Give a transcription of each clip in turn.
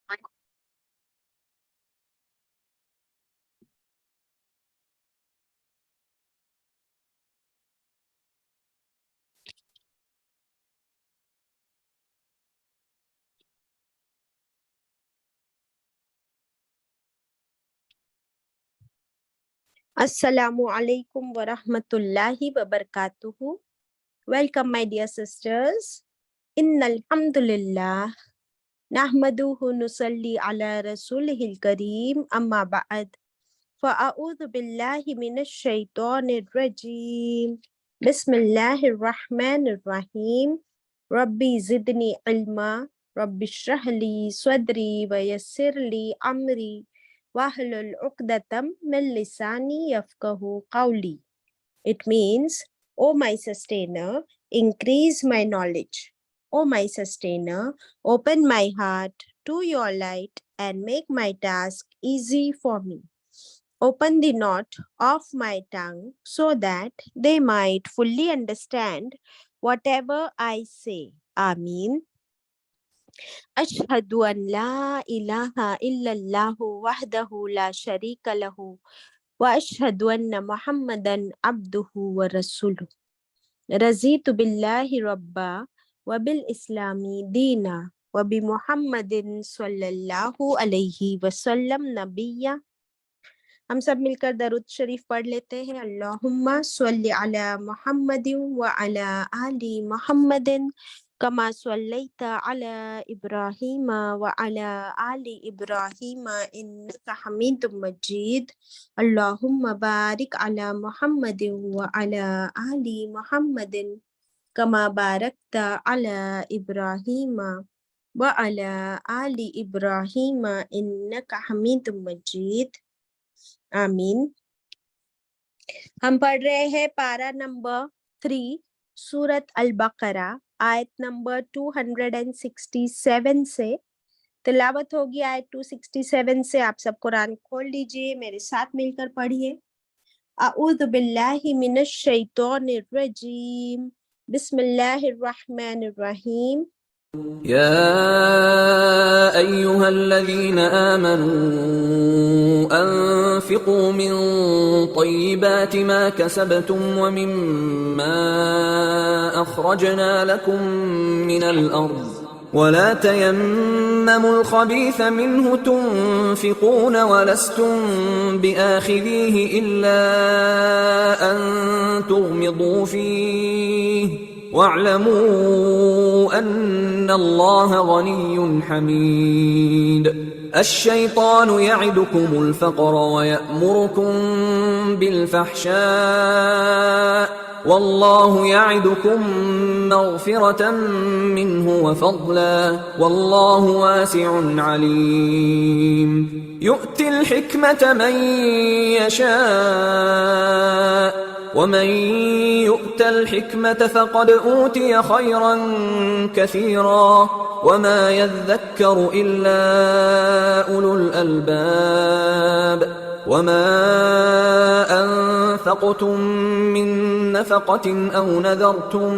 Assalamu alaikum wa rahmatullahi wa barakatuhu. Welcome, my dear sisters. Innal hamdulillah nahmaduhu nusalli ala rasulihil kareem amma ba'd. Fa'a'udhu billahi minash shaitanir rajim. Bismillahir rahmanir rahim. Rabbi zidni ilma. Rabbi shrahli sadri wa yassirli amri. Wahlul uqdatam min lisani yafqahu qawli. It means, O my sustainer, increase my knowledge. O my sustainer, open my heart to your light and make my task easy for me. Open the knot of my tongue so that they might fully understand whatever I say. Ameen. أشهد أن لا إله إلا الله وحده لا شريك له وأشهد أن محمدا عبده ورسوله رضيت بالله ربا وبالإسلام دينا وبمحمد صلى الله عليه وسلم نبيا. ہم سب مل کر درود شریف پڑھ لیتے ہیں. اللہم صلی علی محمد وعلی آل محمد کما صلیت علی ابراہیم وعلی آل ابراہیم انک حمید مجید. اللہم بارک علی محمد وعلی آل محمد کما بارکت علی ابراہیم وعلی آل ابراہیم انک حمید مجید. آمین. ہم پڑھ رہے ہیں پارہ نمبر 3 سورت البقرہ آیت نمبر 267 سے. تلاوت ہوگی آیت 267 سے. آپ سب قرآن کھول لیجئے, میرے ساتھ مل کر پڑھیے. اعوذ باللہ من الشیطان الرجیم. بسم اللہ الرحمن الرحیم. يا أيها الذين آمنوا أنفقوا من طيبات ما كسبتم ومما أخرجنا لكم من الأرض ولا تيمموا الخبيث منه تنفقون ولستم بآخذيه إلا أن تغمضوا فيه واعلموا أن الله غني حميد. الشيطان يعدكم الفقر ويأمركم بالفحشاء والله يعدكم مغفرة منه وفضلا والله واسع عليم. يؤتي الحكمة من يشاء ومن يؤت الحكمة فقد أوتي خيرا كثيرا وما يذكر إلا أولو الألباب. وما أنفقتم من نفقة أو نذرتم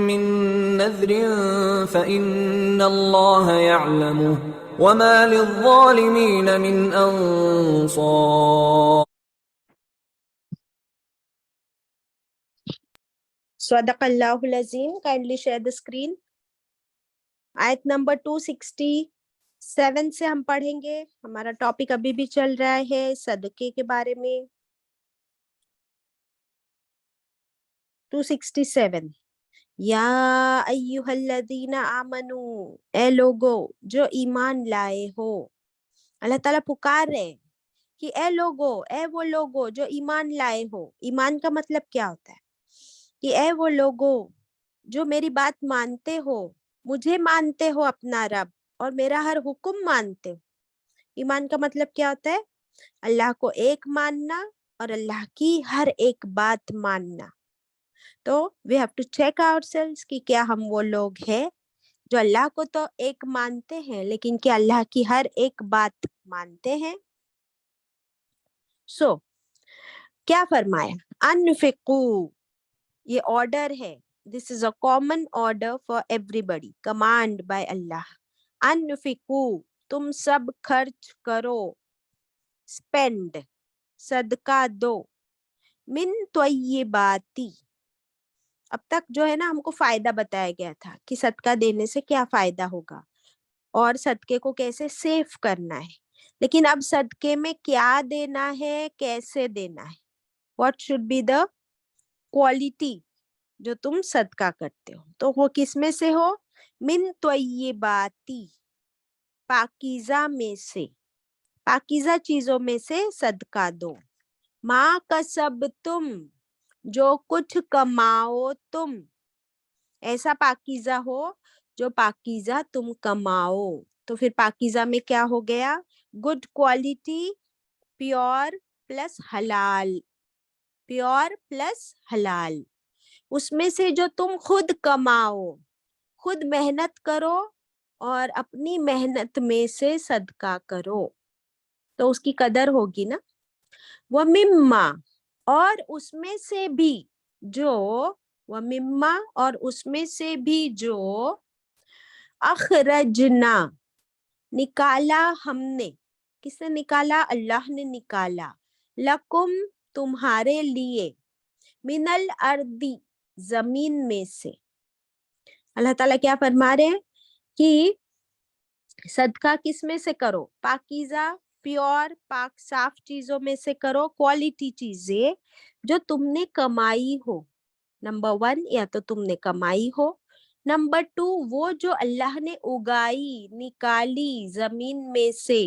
من نذر فإن الله يعلمه وما للظالمين من أنصار. صدق اللہ العظیم. Kindly share the screen. آیت نمبر 267 سے ہم پڑھیں گے. ہمارا ٹاپک ابھی بھی چل رہا ہے صدقے کے بارے میں. 267. یا ایہا الذین آمنو, اے لوگو جو ایمان لائے ہو. اللہ تعالیٰ پکار رہے کہ اے لوگو, اے وہ لوگو جو ایمان لائے ہو. ایمان کا مطلب کیا ہوتا ہے؟ کہ اے وہ لوگو جو میری بات مانتے ہو, مجھے مانتے ہو اپنا رب, اور میرا ہر حکم مانتے ہو. ایمان کا مطلب کیا ہوتا ہے؟ اللہ کو ایک ماننا اور اللہ کی ہر ایک بات ماننا. تو we have to check ourselves کہ کیا ہم وہ لوگ ہیں جو اللہ کو تو ایک مانتے ہیں لیکن کیا اللہ کی ہر ایک بات مانتے ہیں. سو کیا فرمایا؟ انفقوا, یہ آرڈر ہے. This is a common order for everybody. Command by Allah. انفقوا, तुम सब खर्च करो, स्पेंड, सदका दो, मिन त्वय्यिबाती। अब तक जो है ना हमको फायदा बताया गया था कि सदका देने से क्या फायदा होगा और सदके को कैसे सेव करना है, लेकिन अब सदके में क्या देना है, कैसे देना है, what should be the quality जो तुम सदका करते हो, तो वो किस में से हो, मिन त्वय्यिबाती, पाकीज़ा में से, पाकीज़ा चीजों में से सदका दो, मा कसब तुम, जो कुछ कमाओ तुम, ऐसा पाकीज़ा हो जो पाकीज़ा तुम कमाओ। तो फिर पाकीज़ा में क्या हो गया, गुड क्वालिटी, प्योर प्लस हलाल, प्योर प्लस हलाल, उसमें से जो तुम खुद कमाओ, खुद मेहनत करो और अपनी मेहनत में से सदका करो, तो उसकी कदर होगी ना। वो मिम्मा, और उसमें से भी जो, वो मिम्मा, और उसमें से भी जो, अखरजना, निकाला हमने, किसने निकाला, अल्लाह ने निकाला, लकुम, तुम्हारे लिए, मिनल अर्दी, जमीन में से। अल्लाह ताला क्या फरमा रहे हैं कि सदका किस में से करो, पाकीज़ा, प्योर, पाक, साफ चीजों में से करो, क्वालिटी चीजें जो तुमने कमाई हो, नंबर 1 या तो तुमने कमाई हो, नंबर 2 वो जो अल्लाह ने उगाई, निकाली जमीन में से,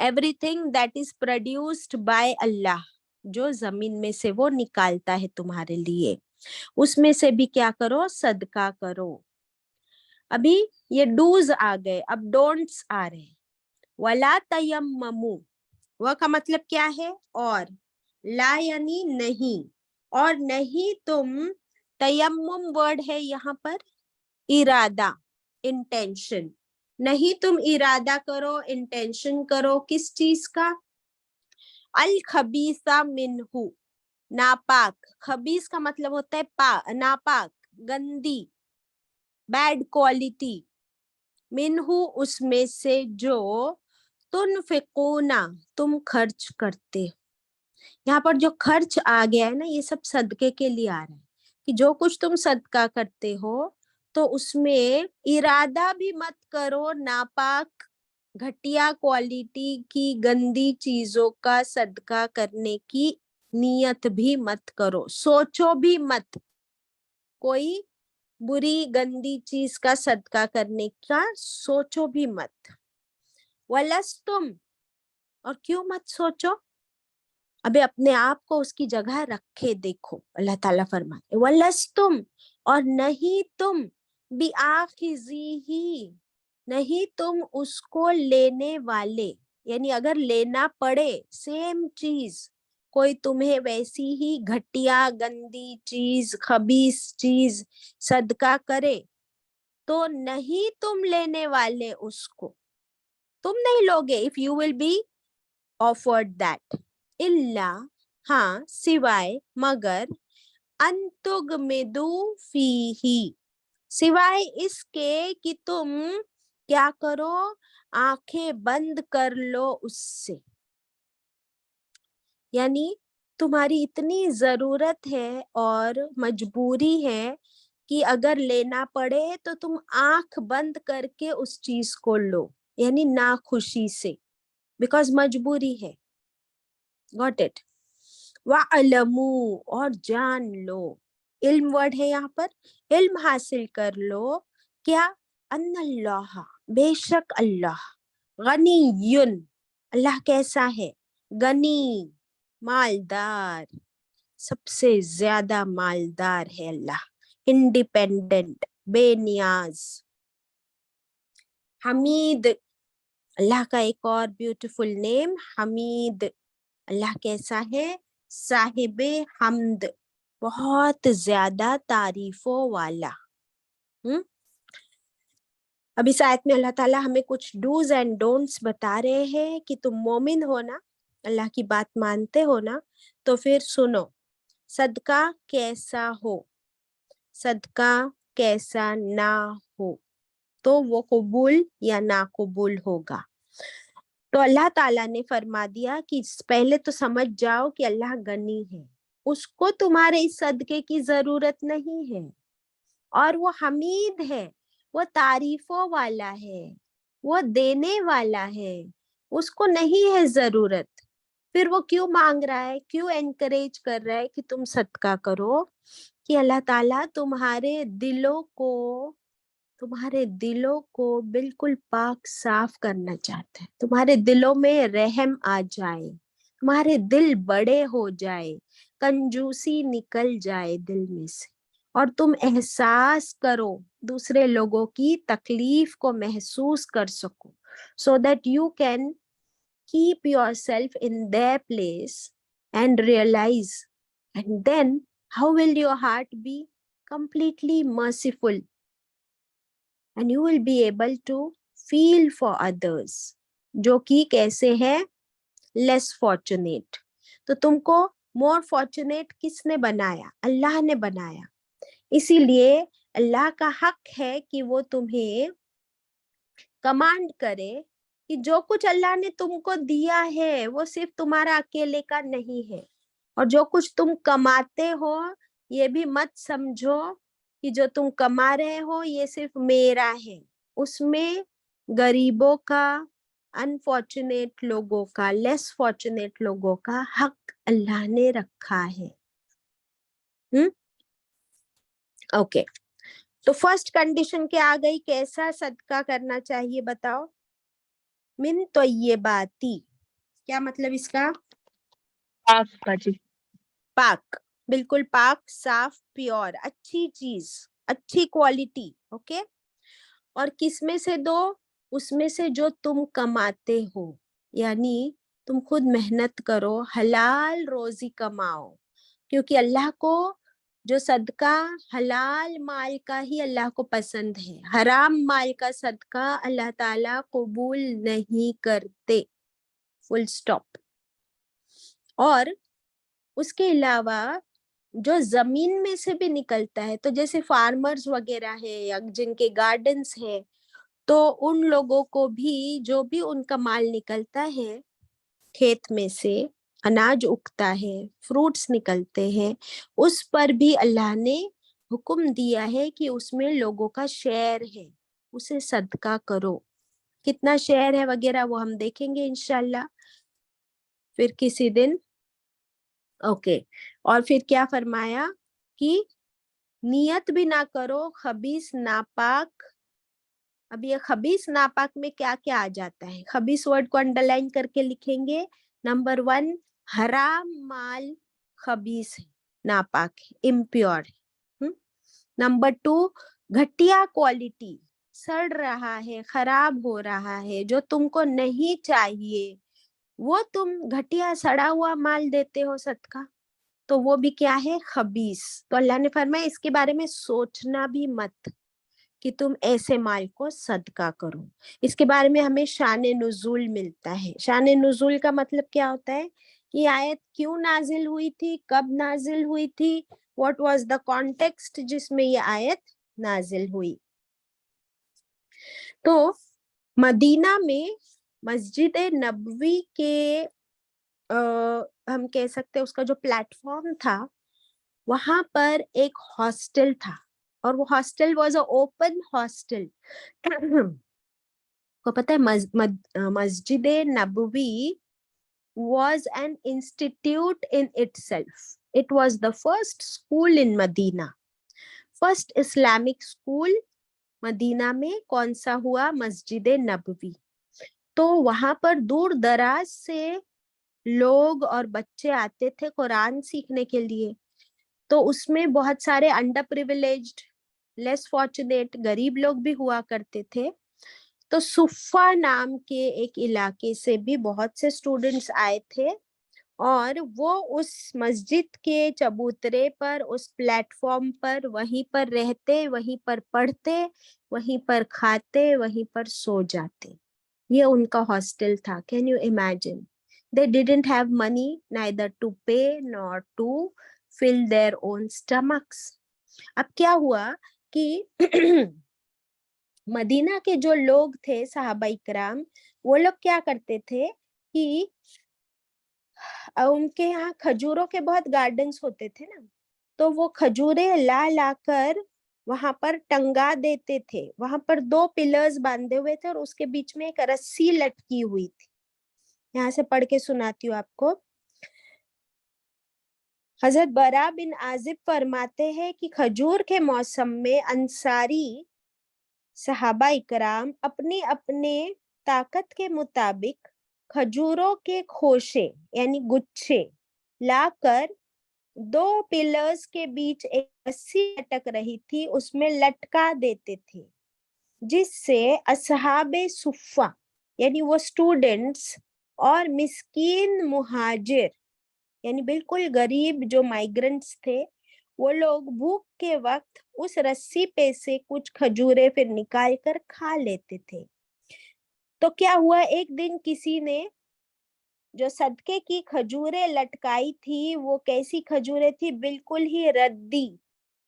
everything that is produced by Allah, जो जमीन में से वो निकालता है तुम्हारे लिए, उसमें से भी क्या करो, सदका करो। अभी ये डूज आ गए, अब डोंट्स आ रहे। वला तयम्ममू, वह का मतलब क्या है, और, ला यानी नहीं, और नहीं तुम, तयम्मुम वर्ड है यहाँ पर, इरादा, इंटेंशन, नहीं तुम इरादा करो, इंटेंशन करो, किस चीज का, अल खबीसा मिनहू, नापाक, खबीस का मतलब होता है नापाक, गंदी, बैड क्वालिटी, मिनहू उसमें से, जो, तुनफिकूना, तुम खर्च करते हो। यहाँ पर जो खर्च आ गया है ना, ये सब सदके के लिए आ रहा है, कि जो कुछ तुम सदका करते हो तो उसमें इरादा भी मत करो नापाक, घटिया क्वालिटी की, गंदी चीजों का सदका करने की नियत भी मत करो, सोचो भी मत कोई बुरी गंदी चीज का सदका करने का, सोचो भी मत। वलस्तुम, और क्यों मत सोचो, अबे अपने आप को उसकी जगह रखे देखो, अल्लाह ताला फरमाते वलस्तुम, और नहीं तुम, बिआखिज़ीही, नहीं तुम उसको लेने वाले, यानी अगर लेना पड़े सेम चीज, कोई तुम्हें वैसी ही घटिया गंदी चीज, खबीस चीज सदका करे, तो नहीं तुम लेने वाले उसको, तुम नहीं लोगे, if you will be offered that, इल्ला, हाँ सिवाय, मगर, अंतुगमिदु फीही, सिवाय इसके कि तुम क्या करो, आंखें बंद कर लो उससे, यानी तुम्हारी इतनी जरूरत है और मजबूरी है कि अगर लेना पड़े तो तुम आंख बंद करके उस चीज को लो, यानी ना खुशी से, बिकॉज मजबूरी है। Got it. वअलमू, और जान लो, इल्म वर्ड है यहाँ पर, इल्म हासिल कर लो, क्या, अन्नल्लाह, बेशक अल्लाह, गनीयुन, अल्लाह कैसा है, गनी, मालदार, सबसे ज्यादा मालदार है अल्लाह, इंडिपेंडेंट, बेनियाज। हमीद, अल्लाह का एक और ब्यूटीफुल नेम हमीद, अल्लाह कैसा है, साहिबे हमद, बहुत ज्यादा तारीफों वाला। अब इस आयत में अल्लाह ताला हमें कुछ डूज एंड डोंट्स बता रहे हैं कि तुम मोमिन हो ना, अल्लाह की बात मानते हो ना, तो फिर सुनो, सदका कैसा हो, सदका कैसा ना हो। तो वो कबूल या नाकबूल होगा। तो अल्लाह ताला ने फरमा दिया कि पहले तो समझ जाओ कि अल्लाह गनी है, उसको तुम्हारे इस सदके की जरूरत नहीं है, और वो हमीद है, वो तारीफों वाला है, वो देने वाला है, उसको नहीं है जरूरत। फिर वो क्यों मांग रहा है, क्यों एनकरेज कर रहा है कि तुम सदका करो? कि अल्लाह ताला तुम्हारे दिलों को बिल्कुल पाक साफ करना चाहता है, तुम्हारे दिलों में रहम आ जाए, तुम्हारे दिल बड़े हो जाए, कंजूसी निकल जाए दिल में से, और तुम एहसास करो, दूसरे लोगों की तकलीफ को महसूस कर सको, so that you can keep yourself in their place and realize, and then how will your heart be completely merciful, and you will be able to feel for others जो कि कैसे है, less fortunate। तो तुमको more fortunate किसने बनाया? अल्लाह ने बनाया। इसीलिए अल्लाह का हक है कि वो तुम्हें कमांड करे कि जो कुछ अल्लाह ने तुमको दिया है वो सिर्फ तुम्हारा अकेले का नहीं है, और जो कुछ तुम कमाते हो ये भी मत समझो कि जो तुम कमा रहे हो ये सिर्फ मेरा है, उसमें गरीबों का, अनफॉर्चुनेट लोगों का, लेस फॉर्चुनेट लोगों का हक अल्लाह ने रखा है। ओके, तो फर्स्ट कंडीशन क्या आ गई, कैसा सदका करना चाहिए बताओ? मिन तय्यबाती, क्या मतलब इसका? पाक का जी। पाक, बिल्कुल पाक, साफ, प्योर, अच्छी चीज, अच्छी क्वालिटी। ओके, और किस में से दो? उसमें से जो तुम कमाते हो, यानी तुम खुद मेहनत करो, हलाल रोजी कमाओ, क्योंकि अल्लाह को जो सदका हलाल माल का ही अल्लाह को पसंद है, हराम माल का सदका अल्लाह ताला कबूल नहीं करते, फुल स्टॉप। और उसके अलावा जो जमीन में से भी निकलता है, तो जैसे फार्मर्स वगैरह है या जिनके गार्डन्स है, तो उन लोगों को भी जो भी उनका माल निकलता है, खेत में से अनाज उगता है, फ्रूट्स निकलते हैं, उस पर भी अल्लाह ने हुक्म दिया है कि उसमें लोगों का शेयर है, उसे सदका करो। कितना शेयर है वगैरह वो हम देखेंगे इंशाल्लाह फिर किसी दिन। ओके, और फिर क्या फरमाया कि नियत भी ना करो खबीस नापाक। अब ये खबीस नापाक में क्या क्या आ जाता है? खबीस वर्ड को अंडरलाइन करके लिखेंगे। नंबर 1, हराम माल खबीस है, नापाक है, इम्प्योर है। नंबर 2, घटिया क्वालिटी, सड़ रहा है, खराब हो रहा है, जो तुमको नहीं चाहिए, वो तुम घटिया सड़ा हुआ माल देते हो सदका, तो वो भी क्या है? खबीस। तो अल्लाह ने फरमाया इसके बारे में सोचना भी मत कि तुम ऐसे माल को सदका करो। इसके बारे में हमें शान नुज़ूल मिलता है। शान नुज़ूल का मतलब क्या होता है कि आयत क्यों नाजिल हुई थी, कब नाजिल हुई थी, व्हाट वाज द कॉन्टेक्स्ट जिसमें ये आयत नाजिल हुई। तो मदीना में मस्जिद नबवी के हम कह सकते हैं उसका जो प्लेटफॉर्म था, वहां पर एक हॉस्टल था, और वो hostel was a open hostel. को पता है मस्जिद नबवी was an institute in itself. It was the first school in Medina. First Islamic school Medina में कौन सा हुआ? मस्जिद नबवी। तो वहां पर दूर दराज से लोग और बच्चे आते थे कुरान सीखने के लिए। तो उसमें बहुत सारे अंडर प्रिविलेज्ड, लेस फॉर्चुनेट, गरीब लोग भी हुआ करते थे। तो सुफ़ा नाम के एक इलाके से भी बहुत से स्टूडेंट्स आए थे, और वो उस मस्जिद के चबूतरे पर, उस प्लेटफॉर्म पर, वहीं पर रहते, वहीं पर पढ़ते, वहीं पर खाते, वहीं पर सो जाते। ये उनका हॉस्टल था। Can you imagine? They didn't have money neither to pay nor to fill their own stomachs. अब क्या हुआ कि मदीना के जो लोग थे सहाबा इकराम, वो लोग क्या करते थे कि उनके यहाँ खजूरों के बहुत गार्डन्स होते थे ना, तो वो खजूरें ला ला कर वहां पर टंगा देते थे। वहां पर 2 पिलर्स बांधे हुए थे और उसके बीच में एक रस्सी लटकी हुई थी। यहाँ से पढ़ के सुनाती हूँ आपको। हजरत बरा बिन आजिब फरमाते हैं कि खजूर के मौसम में अंसारी सहाबा इकराम अपने अपने ताकत के मुताबिक खजूरों के खोशे यानी गुच्छे लाकर 2 पिलर्स के बीच एक रस्सी लटक रही थी उसमें लटका देते थे, जिससे असहाबे सुफ़ा यानी वो स्टूडेंट्स और मिस्कीन मुहाजिर यानी बिल्कुल गरीब जो माइग्रेंट्स थे, वो लोग भूख के वक्त उस रस्सी पे से कुछ खजूरें फिर निकाल कर खा लेते थे। तो क्या हुआ, एक दिन किसी ने जो सदके की खजूरें लटकाई थी, वो कैसी खजूरें थी, बिल्कुल ही रद्दी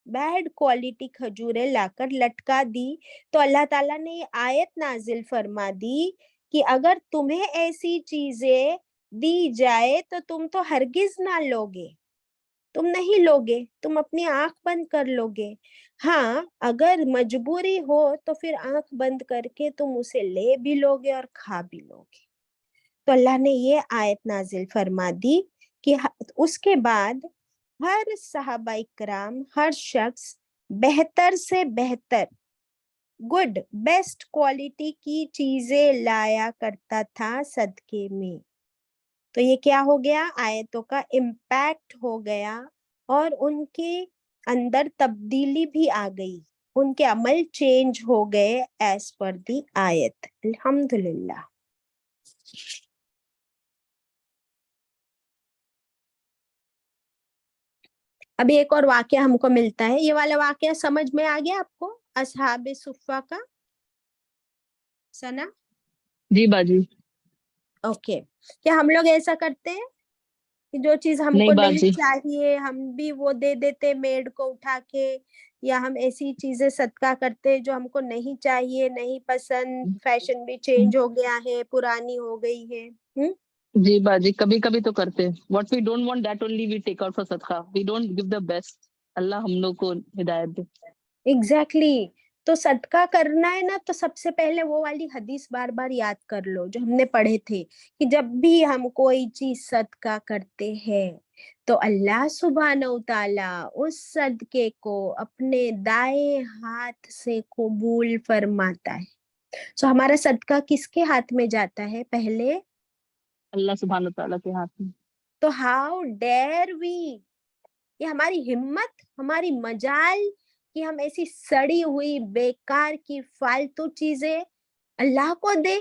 बैड क्वालिटी खजूरें लाकर लटका दी। तो अल्लाह ताला ने ये आयत नाजिल फरमा दी कि अगर तुम्हें ऐसी चीजें दी जाए तो तुम तो हरगिज ना लोगे, तुम नहीं लोगे, तुम अपनी आंख बंद कर लोगे। हाँ, अगर मजबूरी हो तो फिर आंख बंद करके तुम उसे ले भी लोगे और खा भी लोगे। तो अल्लाह ने ये आयत नाजिल फरमा दी कि उसके बाद हर सहाबा इकराम, हर शख्स बेहतर से बेहतर गुड बेस्ट क्वालिटी की चीजें लाया करता था सदके में। तो ये क्या हो गया, आयतों का इम्पैक्ट हो गया और उनके अंदर तब्दीली भी आ गई, उनके अमल चेंज हो गए एज पर दी आयत। अल्हम्दुलिल्लाह। अभी एक और वाकया हमको मिलता है, ये वाला वाकया समझ में आ गया आपको, असहाबे सुफ़ा का? सना? जी बाजी। ओके। क्या हम लोग ऐसा करते हैं कि जो चीज हमको नहीं नहीं बाजी। चाहिए हम भी वो दे देते मेड को उठा के, या हम ऐसी चीजें सदका करते हैं जो हमको नहीं चाहिए, नहीं पसंद, फैशन भी चेंज हो गया है, पुरानी हो गई है। जी बाजी, कभी कभी तो करते हैं। What we don't want that only we take out for सदका, we don't give the best. अल्लाह हम लोग को हिदायत दे। एग्जैक्टली तो सदका करना है ना, तो सबसे पहले वो वाली हदीस बार बार याद कर लो जो हमने पढ़े थे कि जब भी हम कोई चीज सदका करते हैं तो अल्लाह सुब्हानहू ताला उस सदके को अपने दाएं हाथ से कबूल फरमाता है। तो हमारा सदका किसके हाथ में जाता है पहले? अल्लाह सुब्हान तआला के हाथ में। तो हाउ डेयर वी, ये हमारी हिम्मत, हमारी मजाल कि हम ऐसी सड़ी हुई बेकार की फालतू चीजें अल्लाह को दे,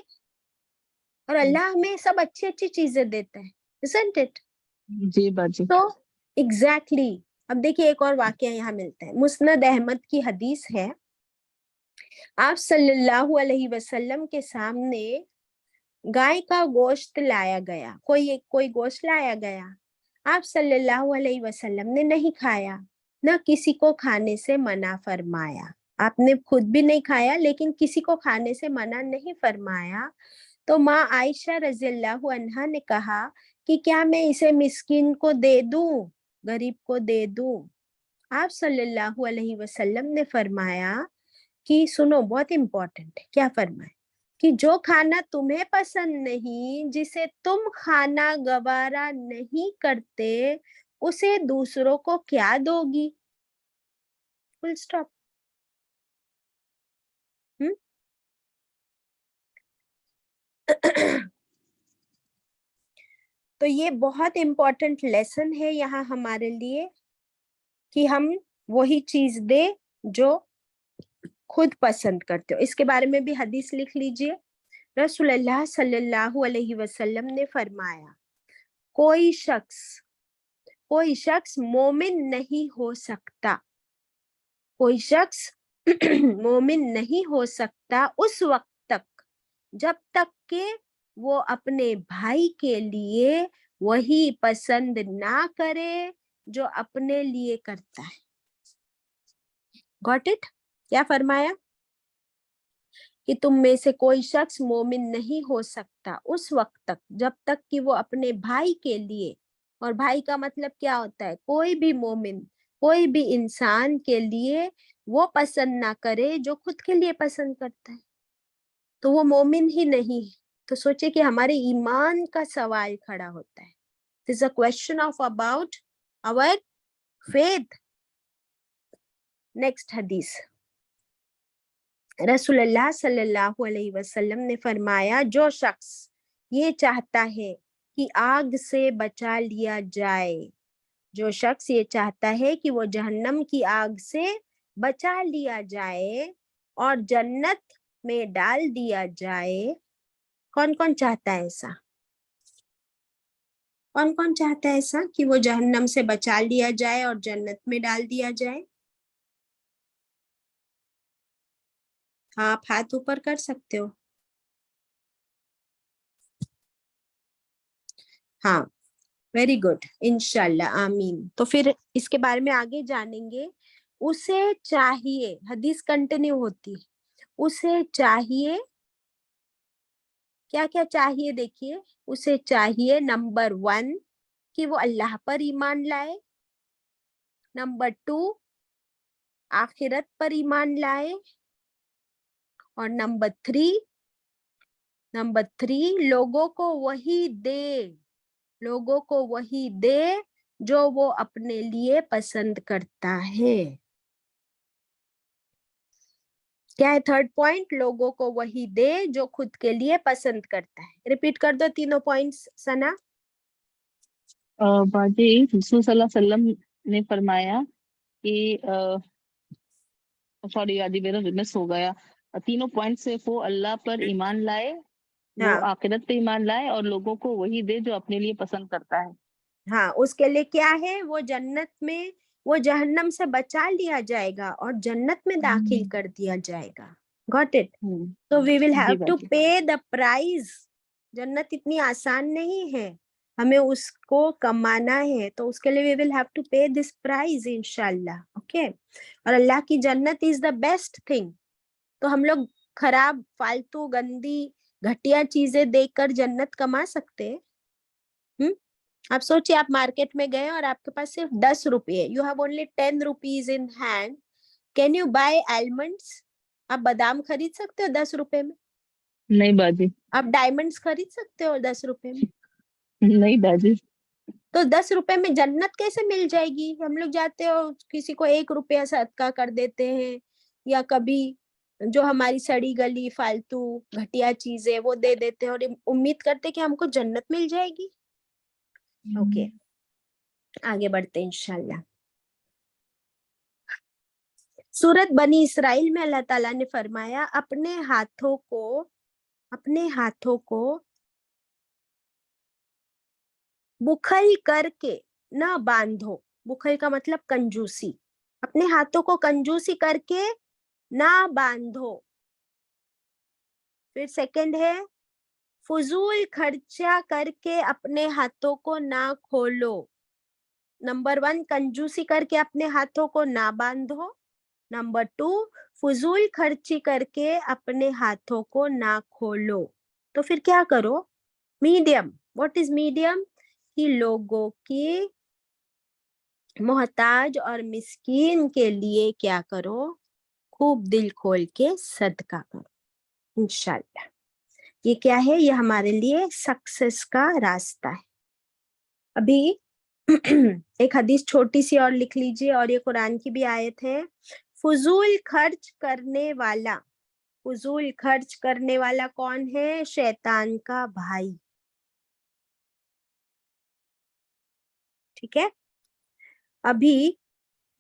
और अल्लाह हमें सब अच्छी अच्छी चीजें देता है, isn't it? जी बाजी। तो एग्जैक्टली अब देखिए एक और वाकया यहाँ मिलता है, मुस्नद अहमद की हदीस है। आप सल्लल्लाहु अलैहि वसल्लम के सामने गाय का गोश्त लाया गया, कोई गोश्त लाया गया, आप सल्लल्लाहु अलैहि वसल्लम ने नहीं खाया, न किसी को खाने से मना फरमाया। आपने खुद भी नहीं खाया लेकिन किसी को खाने से मना नहीं फरमाया। तो माँ आयशा रज़ियल्लाहु अन्हा ने कहा कि क्या मैं इसे मिस्किन को दे दूं, गरीब को दे दूं? आप सल्लल्लाहु अलैहि वसल्लम ने फरमाया कि सुनो, बहुत इंपॉर्टेंट है, क्या फरमाया कि जो खाना तुम्हें पसंद नहीं, जिसे तुम खाना गवारा नहीं करते, उसे दूसरों को क्या दोगी? Full stop. तो ये बहुत इंपॉर्टेंट लेसन है यहाँ हमारे लिए कि हम वही चीज दे जो खुद पसंद करते हो। इसके बारे में भी हदीस लिख लीजिए। रसूलुल्लाह सल्लल्लाहु अलैहि वसल्लम ने फरमाया, कोई शख्स मोमिन नहीं हो सकता, कोई शख्स मोमिन नहीं हो सकता उस वक्त तक जब तक के वो अपने भाई के लिए वही पसंद ना करे जो अपने लिए करता है। Got it? क्या फरमाया? کہ तुम में से कोई शख्स मोमिन नहीं हो सकता उस वक्त तक जब तक कि वो अपने भाई के लिए, और भाई का मतलब क्या होता है, कोई भी मोमिन, कोई भी इंसान के लिए वो पसंद ना करे जो खुद के लिए पसंद करता है, तो वो मोमिन ही नहीं है। तो सोचे कि हमारे ईमान का सवाल खड़ा होता है. This is a question of about our faith. Next हदीस, रसूलुल्लाह सल्लल्लाहु अलैहि वसल्लम ने फरमाया, जो शख्स ये चाहता है कि आग से बचा लिया जाए, जो शख्स ये चाहता है कि वो जहन्नम की आग से बचा लिया जाए और जन्नत में डाल दिया जाए, कौन कौन चाहता है ऐसा? कौन कौन चाहता है ऐसा कि वो जहन्नम से बचा लिया जाए और जन्नत में डाल दिया जाए? आप हाथ ऊपर कर सकते हो. हाँ, वेरी गुड, इंशाल्लाह, आमीन. तो फिर इसके बारे में आगे जानेंगे. उसे चाहिए, हदीस कंटिन्यू होती है, उसे चाहिए, क्या क्या चाहिए देखिए. उसे चाहिए नंबर 1 कि वो अल्लाह पर ईमान लाए, नंबर 2 आखिरत पर ईमान लाए, और नंबर 3 लोगों को वही दे, लोगों को वही दे जो वो अपने लिए पसंद करता है. क्या है थर्ड पॉइंट? लोगों को वही दे जो खुद के लिए पसंद करता है. रिपीट कर दो तीनों पॉइंट्स सना. बाजी रसूल सल्लल्लाहु अलैहि वसल्लम ने फरमाया कि सॉरी बाजी मेरा मिस हो गया. तीनों पॉइंट से वो अल्लाह पर ईमान लाए, वो हाँ आखिरत पे ईमान लाए और लोगों को वही दे जो अपने लिए पसंद करता है. हाँ, उसके लिए क्या है, वो जन्नत में, वो जहन्नम से बचा लिया जाएगा और जन्नत में दाखिल कर दिया जाएगा. Got it? तो वी विल जी हैव टू बाजी. Pay the price. जन्नत इतनी आसान नहीं है, हमें उसको कमाना है, तो उसके लिए वी विल हैव टू पे दिस प्राइस इंशाल्लाह. ओके, और अल्लाह की जन्नत इज द बेस्ट थिंग. तो हम लोग खराब, फालतू, गंदी, घटिया चीजें देकर जन्नत कमा सकते हैं? आप सोचिए, आप मार्केट में गए और आपके पास सिर्फ 10 रुपये, you have only 10 rupees in hand, can you buy almonds? आप बादाम खरीद सकते हो 10 रुपए में? नहीं बाजी. आप डायमंड्स खरीद सकते हो 10 रुपए में? नहीं बाजी. तो 10 रुपए में जन्नत कैसे मिल जाएगी? हम लोग जाते हो किसी को 1 रुपया सदका कर देते हैं, या कभी जो हमारी सड़ी गली फालतू घटिया चीजें वो दे देते हैं और उम्मीद करते हैं कि हमको जन्नत मिल जाएगी. ओके, आगे बढ़ते हैं इंशाल्लाह. सूरत बनी इसराइल में अल्लाह ताला ने फरमाया, अपने हाथों को बुखल करके न बांधो. बुखल का मतलब कंजूसी. अपने हाथों को कंजूसी करके ना बांधो. फिर सेकंड है, फजूल खर्चा करके अपने हाथों को ना खोलो. नंबर 1, कंजूसी करके अपने हाथों को ना बांधो. नंबर 2, फजूल खर्ची करके अपने हाथों को ना खोलो. तो फिर क्या करो? मीडियम. What is medium? कि लोगों की मोहताज और मिस्कीन के लिए क्या करो? खूब दिल खोल के सदका करो इंशाल्लाह. ये क्या है? ये हमारे लिए सक्सेस का रास्ता है. अभी एक हदीस छोटी सी और लिख लीजिए, और ये कुरान की भी आयत है. फजूल खर्च करने वाला, फजूल खर्च करने वाला कौन है? शैतान का भाई. ठीक है, अभी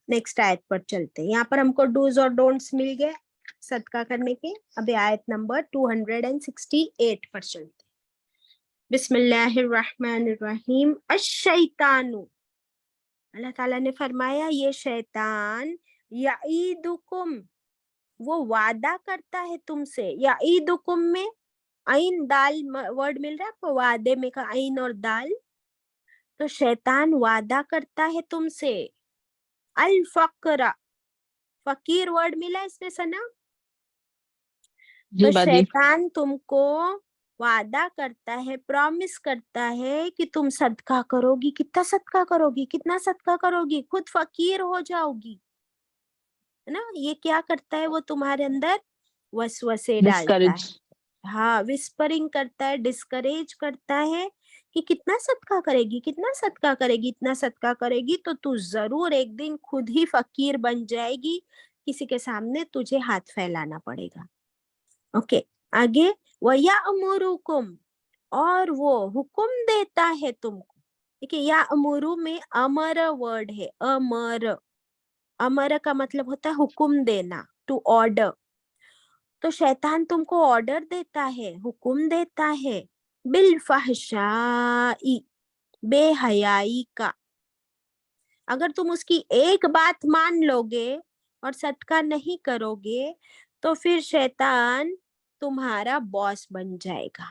नेक्स्ट आयत पर चलते हैं. यहाँ पर हमको डूज और डोंट्स मिल गए सदका करने के. अभी आयत नंबर 268 पर चलते हैं. बिस्मिल्लाहिर्रहमानिर्रहीम. अश-शैतानु, अल्लाह ताला ने फरमाया, ये शैतान, यईदुकुम, वो वादा करता है तुमसे. यईदुकुम में आइन दाल वर्ड मिल रहा है आपको, वादे में का आइन और दाल. तो शैतान वादा करता है तुमसे. अल फकरा, फकीर वर्ड मिला इसमें सना. जी तो बाजी। शैतान तुमको वादा करता है, प्रॉमिस करता है कि तुम सदका करोगी। कितना सदका करोगी, कितना सदका करोगी, खुद फकीर हो जाओगी, है ना। ये क्या करता है, वो तुम्हारे अंदर वसवसे डालता है। डिस्करेज। हाँ, विस्परिंग करता है, डिस्करेज करता है कि कितना सदका करेगी, कितना सदका करेगी, इतना सदका करेगी तो तू जरूर एक दिन खुद ही फकीर बन जाएगी, किसी के सामने तुझे हाथ फैलाना पड़ेगा। ओके, आगे, वया अमुरुकुम, और वो हुक्म देता है तुमको। देखिए, या अमुरु में अमर वर्ड है, अमर। अमर का मतलब होता है हुक्म देना, टू ऑर्डर। तो शैतान तुमको ऑर्डर देता है, हुक्म देता है, बिल फहशाई, बेहयाई का। अगर तुम उसकी एक बात मान लोगे और सदका नहीं करोगे तो फिर शैतान तुम्हारा बॉस बन जाएगा।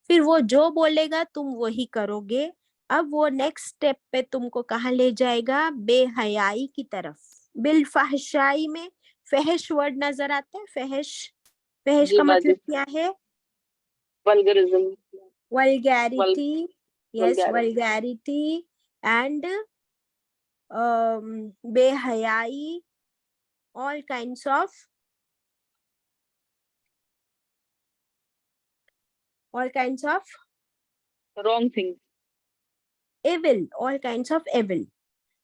फिर वो जो बोलेगा तुम वही करोगे। अब वो नेक्स्ट स्टेप पे तुमको कहाँ ले जाएगा, बेहयाई की तरफ। बिल फहशाई में फहश वर्ड नजर आता है, फहश। फहश जी का बाजी। मतलब क्या है, vulgarism. Vulgarity. Yes, vulgarity. Vulgarity and बेहयाई, all kinds of wrong thing. evil, all kinds of evil।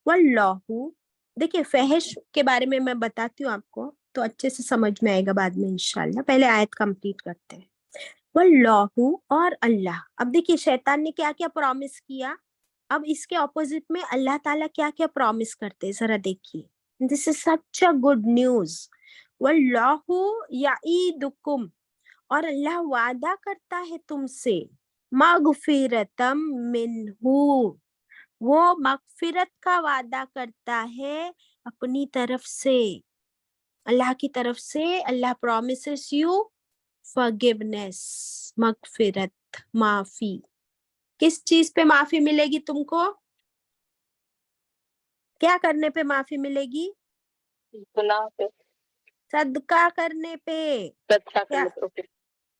वल्लाहु, देखिए फहश के बारे में मैं बताती हूँ आपको तो अच्छे से समझ में आएगा बाद में इंशाल्लाह। पहले आयत कंप्लीट करते हैं। वल्लाहु, और अल्लाह। अब देखिए शैतान ने क्या क्या प्रॉमिस किया, अब इसके ऑपोजिट में अल्लाह ताला क्या क्या प्रॉमिस करते हैं, जरा देखिए। This is such a good news. वल्लाहु याईदुकुम, और अल्लाह वादा करता है तुमसे, मगफिरतम मिन्हू, वो मगफिरत का वादा करता है अपनी तरफ से, अल्लाह की तरफ से। अल्लाह प्रॉमिसेस यू फॉरगिवनेस, मगफिरत, माफी। किस चीज पे माफी मिलेगी तुमको, क्या करने पे माफी मिलेगी, गुनाह पे। सदका करने पे। सदका क्या, करने पे। ओके।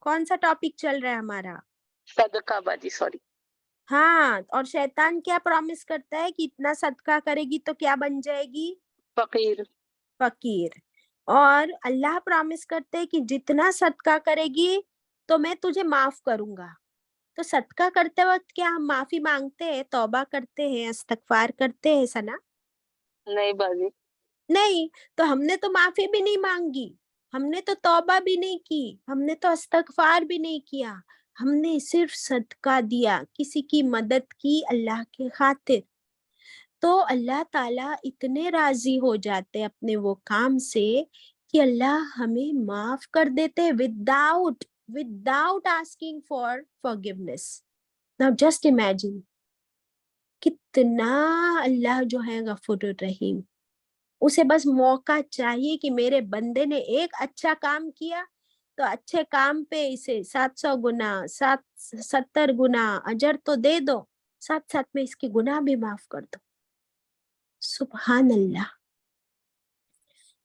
कौन सा टॉपिक चल रहा है हमारा, सदका बाजी, सॉरी। हाँ। और शैतान क्या प्रॉमिस करता है कि इतना सदका करेगी तो क्या बन जाएगी, फकीर। फकीर। और अल्लाह प्रॉमिस करते हैं कि जितना सदका करेगी तो मैं तुझे माफ करूंगा। तो सदका करते वक्त क्या हम माफी मांगते हैं, तौबा करते हैं, इस्तगफार करते हैं सना? नहीं बाजी। नहीं। तो हमने तो माफी भी नहीं मांगी, हमने तो तौबा भी नहीं की, हमने तो इस्तगफार भी नहीं किया, हमने सिर्फ सदका दिया, किसी की मदद की अल्लाह के खातिर। तो अल्लाह ताला इतने राजी हो जाते अपने वो काम से कि अल्लाह हमें माफ कर देते without without asking for forgiveness. Now just imagine, कितना अल्लाह जो है गफूर रहीम। उसे बस मौका चाहिए कि मेरे बंदे ने एक अच्छा काम किया तो अच्छे काम पे इसे 700 गुना, 70 गुना अजर तो दे दो, साथ साथ में इसके गुनाह भी माफ कर दो। सुभान अल्लाह।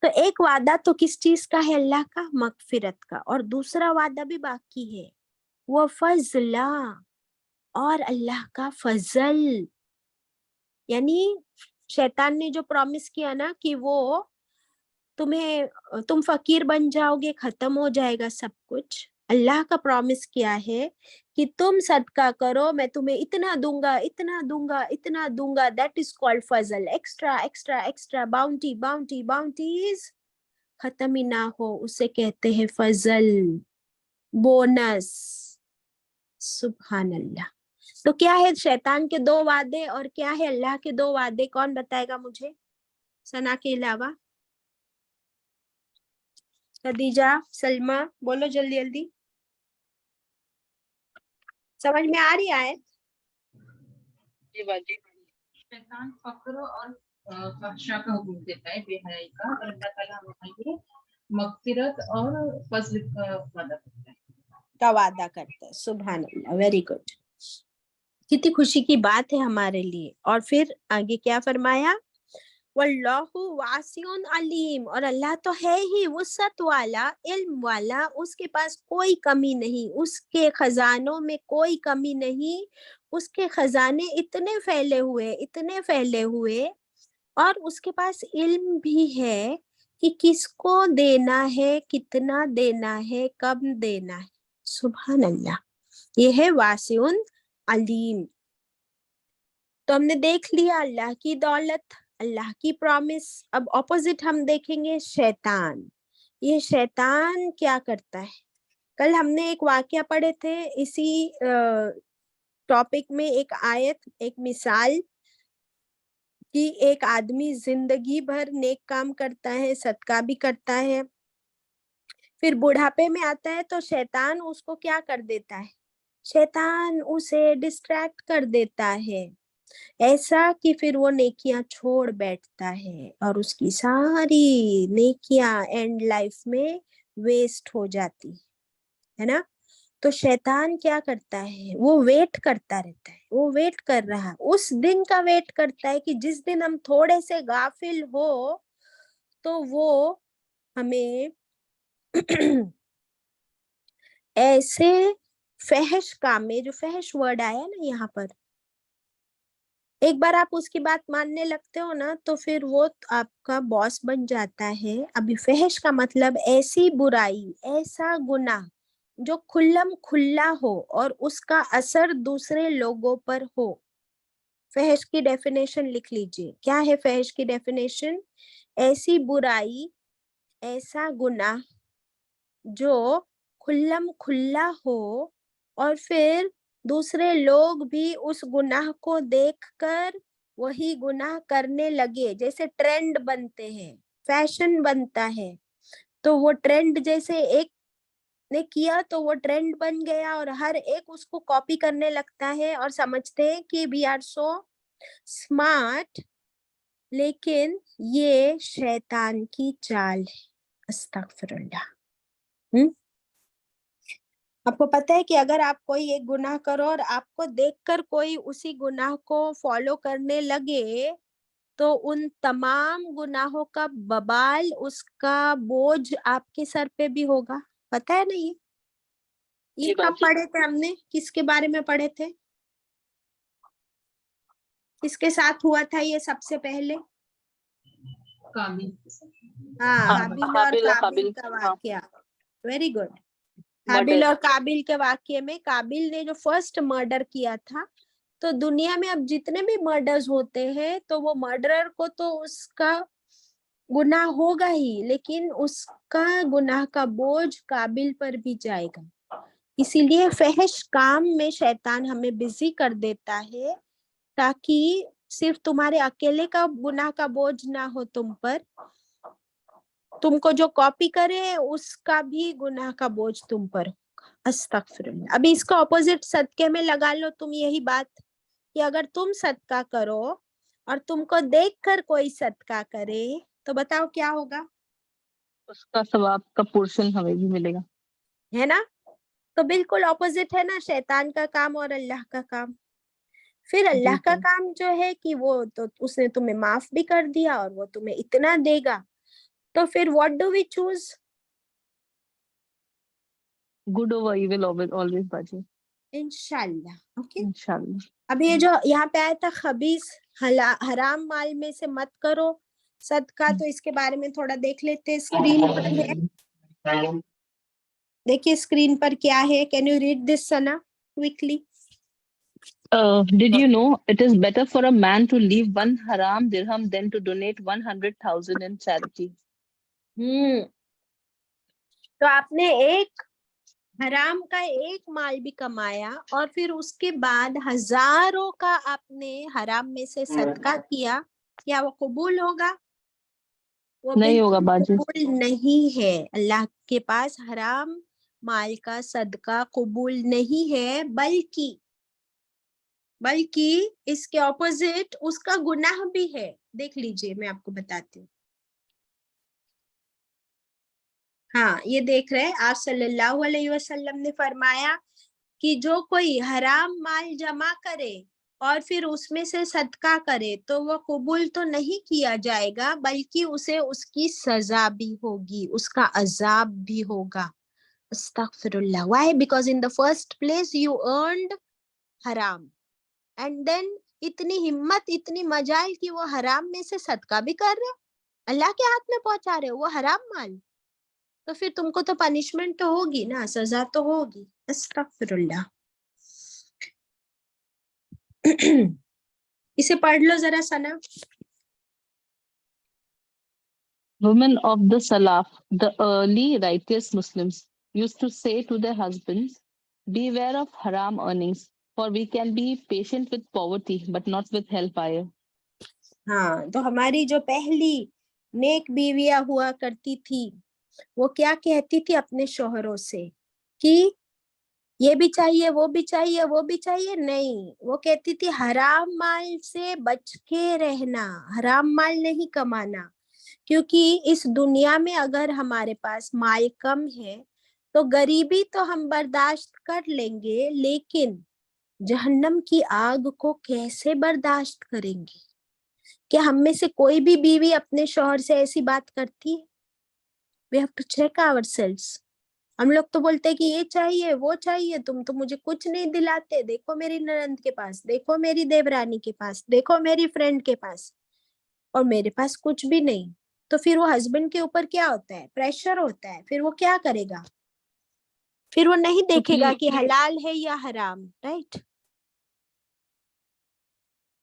तो एक वादा तो किस चीज का है, अल्लाह का, मगफिरत का। और दूसरा वादा भी बाकी है, वो फजला, और अल्लाह का फजल। यानी शैतान ने जो प्रॉमिस किया ना कि वो तुम फकीर बन जाओगे, खत्म हो जाएगा सब कुछ। अल्लाह का प्रॉमिस किया है कि तुम सदका करो, मैं तुम्हें इतना दूंगा, इतना दूंगा, इतना दूंगा। दैट इज कॉल्ड फजल, extra extra extra, bounty bounty bounties खत्म ही ना हो, उसे कहते हैं फजल, बोनस। सुभान अल्लाह। तो क्या है शैतान के दो वादे और क्या है अल्लाह के दो वादे, कौन बताएगा मुझे सना के अलावा? खदीजा, सलमा, बोलो जल्दी जल्दी। समझ में आ रही है? जी बाजी। शैतान फक्र और फहशा का हुक्म देता है, बेहयाई का, और अल्लाह ताला हमें मगफिरत और फजल का वादा करता है। का वादा करता है। सुभान अल्लाह, वेरी गुड। कितनी खुशी की बात है हमारे लिए। और फिर आगे क्या फरमाया, वल्लाहु वासिउन अलीम, और अल्लाह तो है ही वसअत वाला, इल्म वाला, उसके पास कोई कमी नहीं, उसके खजानों में कोई कमी नहीं, उसके खजाने इतने फैले हुए, और उसके पास इल्म भी है कि किसको देना है, कितना देना है, कब देना है। सुभान अल्लाह, ये है वासिउन अलीम। तो हमने देख लिया अल्लाह की दौलत, अल्लाह की प्रॉमिस। अब ऑपोजिट हम देखेंगे शैतान। ये शैतान क्या करता है? कल हमने एक वाक्या पढ़े थे इसी टॉपिक में, एक आयत, एक मिसाल, कि एक आदमी जिंदगी भर नेक काम करता है, सदका भी करता है, फिर बुढ़ापे में आता है तो शैतान उसको क्या कर देता है? शैतान उसे डिस्ट्रैक्ट कर देता है, ऐसा कि फिर वो नेकियां छोड़ बैठता है और उसकी सारी नेकियां एंड लाइफ में वेस्ट हो जाती है ना। तो शैतान क्या करता है? वो वेट करता रहता है, वो वेट कर रहा है, उस दिन का वेट करता है कि जिस दिन हम थोड़े से गाफिल हो तो वो हमें ऐसे फहश काम में, जो फहश वर्ड आया ना यहाँ पर, एक बार आप उसकी बात मानने लगते हो ना तो फिर वो आपका बॉस बन जाता है। अभी फहश का मतलब ऐसी बुराई, ऐसा गुनाह जो खुल्लम खुल्ला हो और उसका असर दूसरे लोगों पर हो। फहश की डेफिनेशन लिख लीजिए, क्या है फहश की डेफिनेशन? ऐसी बुराई, ऐसा गुनाह जो खुल्लम खुल्ला हो और फिर दूसरे लोग भी उस गुनाह को देखकर वही गुनाह करने लगे। जैसे ट्रेंड बनते हैं, फैशन बनता है, तो वो ट्रेंड जैसे एक ने किया तो वो ट्रेंड बन गया और हर एक उसको कॉपी करने लगता है और समझते हैं कि वी आर सो स्मार्ट। लेकिन ये शैतान की चाल है। अस्तगफिरुल्लाह। आपको पता है कि अगर आप कोई एक गुनाह करो और आपको देखकर कोई उसी गुनाह को फॉलो करने लगे तो उन तमाम गुनाहों का बबाल, उसका बोझ आपके सर पे भी होगा। पता है नहीं? ये जी कब बाजी। पढ़े थे हमने? किसके बारे में पढ़े थे? किसके साथ हुआ था ये सबसे पहले? काबिल। हाँ, हाबिल और हाबिल और काबिल काबिल। का हाँ, वाकया। Very good. हाबिल मर्डर। और काबिल के वाक्य में काबिल ने जो फर्स्ट मर्डर किया था, तो दुनिया में अब जितने भी मर्डर्स होते हैं तो वो मर्डरर को तो उसका गुनाह होगा ही, लेकिन उसका गुनाह का बोझ काबिल पर भी जाएगा। इसीलिए फहश काम में शैतान हमें बिजी कर देता है ताकि सिर्फ तुम्हारे अकेले का गुनाह का बोझ ना हो तुम पर, तुमको जो कॉपी करे उसका भी गुनाह का बोझ तुम पर। अस्तगफिरुल्लाह। अभी इसका ऑपोजिट सदके में लगा लो तुम यही बात, कि अगर तुम सदका करो और तुमको देखकर कोई सदका करे तो बताओ क्या होगा? उसका सवाब का पोर्शन हमें भी मिलेगा। है ना? तो बिल्कुल ऑपोजिट है ना शैतान का काम और अल्लाह का काम। फिर जी अल्लाह का जी। काम जो है कि वो तो उसने तुम्हें माफ भी कर दिया और वो तुम्हें इतना देगा, तो फिर what do we choose? Good over evil always बाजी। इंशाल्लाह। ओके। इंशाल्लाह। अब ये जो यहाँ पे आया था खबीस हराम माल में से मत करो सदका, तो इसके बारे में थोड़ा देख लेते हैं। स्क्रीन पर है, देखिए स्क्रीन पर क्या है। Can you read this Sana quickly? Did you know it is better for a man to leave one haram dirham than to donate 100,000 in charity? हम्म। तो आपने एक हराम का एक माल भी कमाया और फिर उसके बाद हजारों का आपने हराम में से सदका किया, क्या वो कबूल होगा? वो नहीं होगा बिल्कुल बाजी। कबूल नहीं है। अल्लाह के पास हराम माल का सदका कबूल नहीं है, बल्कि बल्कि इसके ऑपोजिट उसका गुनाह भी है। देख लीजिए, मैं आपको बताती हूँ। हाँ, ये देख रहे हैं आप, सल्लल्लाहु अलैहि वसल्लम ने फरमाया कि जो कोई हराम माल जमा करे اور پھر اس میں سے صدقہ کرے تو وہ قبول تو نہیں کیا جائے گا بلکہ اسے اس کی سزا بھی ہوگی, اس کا عذاب بھی ہوگا. Astaghfirullah. Why? Because in the first place you earned haram. And then اتنی ہمت, اتنی مجال کہ وہ حرام میں سے صدقہ بھی کر رہے, اللہ کے ہاتھ میں پہنچا رہے, وہ حرام مال, تو پھر تم کو تو پنشمنٹ تو ہوگی نا, سزا تو ہوگی. استغفراللہ. اسے پڑھ لو ذرا ثنا. Women of the Salaf, the early righteous Muslims, used to say to their husbands, beware of haram earnings, for we can be patient with poverty, but not with hellfire. ہاں, تو ہماری جو پہلی نیک بیویاں ہوا کرتی تھی وہ کیا کہتی تھی اپنے شوہروں سے کہ یہ بھی چاہیے, وہ بھی چاہیے, وہ بھی چاہیے, نہیں, وہ کہتی تھی حرام مال سے بچ کے رہنا, حرام مال نہیں کمانا, کیونکہ اس دنیا میں اگر ہمارے پاس مال کم ہے تو غریبی تو ہم برداشت کر لیں گے, لیکن جہنم کی آگ کو کیسے برداشت کریں گے؟ کہ ہم میں سے کوئی بھی بیوی اپنے شوہر سے ایسی بات کرتی ہے؟ We have to check ourselves. ہم لوگ تو بولتے ہیں کہ یہ چاہیے, وہ چاہیے, تم تو مجھے کچھ نہیں دلاتے, دیکھو میری ننند کے پاس, دیکھو میری دیورانی کے پاس, دیکھو میری فرینڈ کے پاس, اور میرے پاس کچھ بھی نہیں. تو پھر وہ ہسبینڈ کے اوپر کیا ہوتا ہے؟ پریشر ہوتا ہے. پھر وہ کیا کرے گا؟ پھر وہ نہیں دیکھے گا کہ حلال ہے یا حرام, رائٹ؟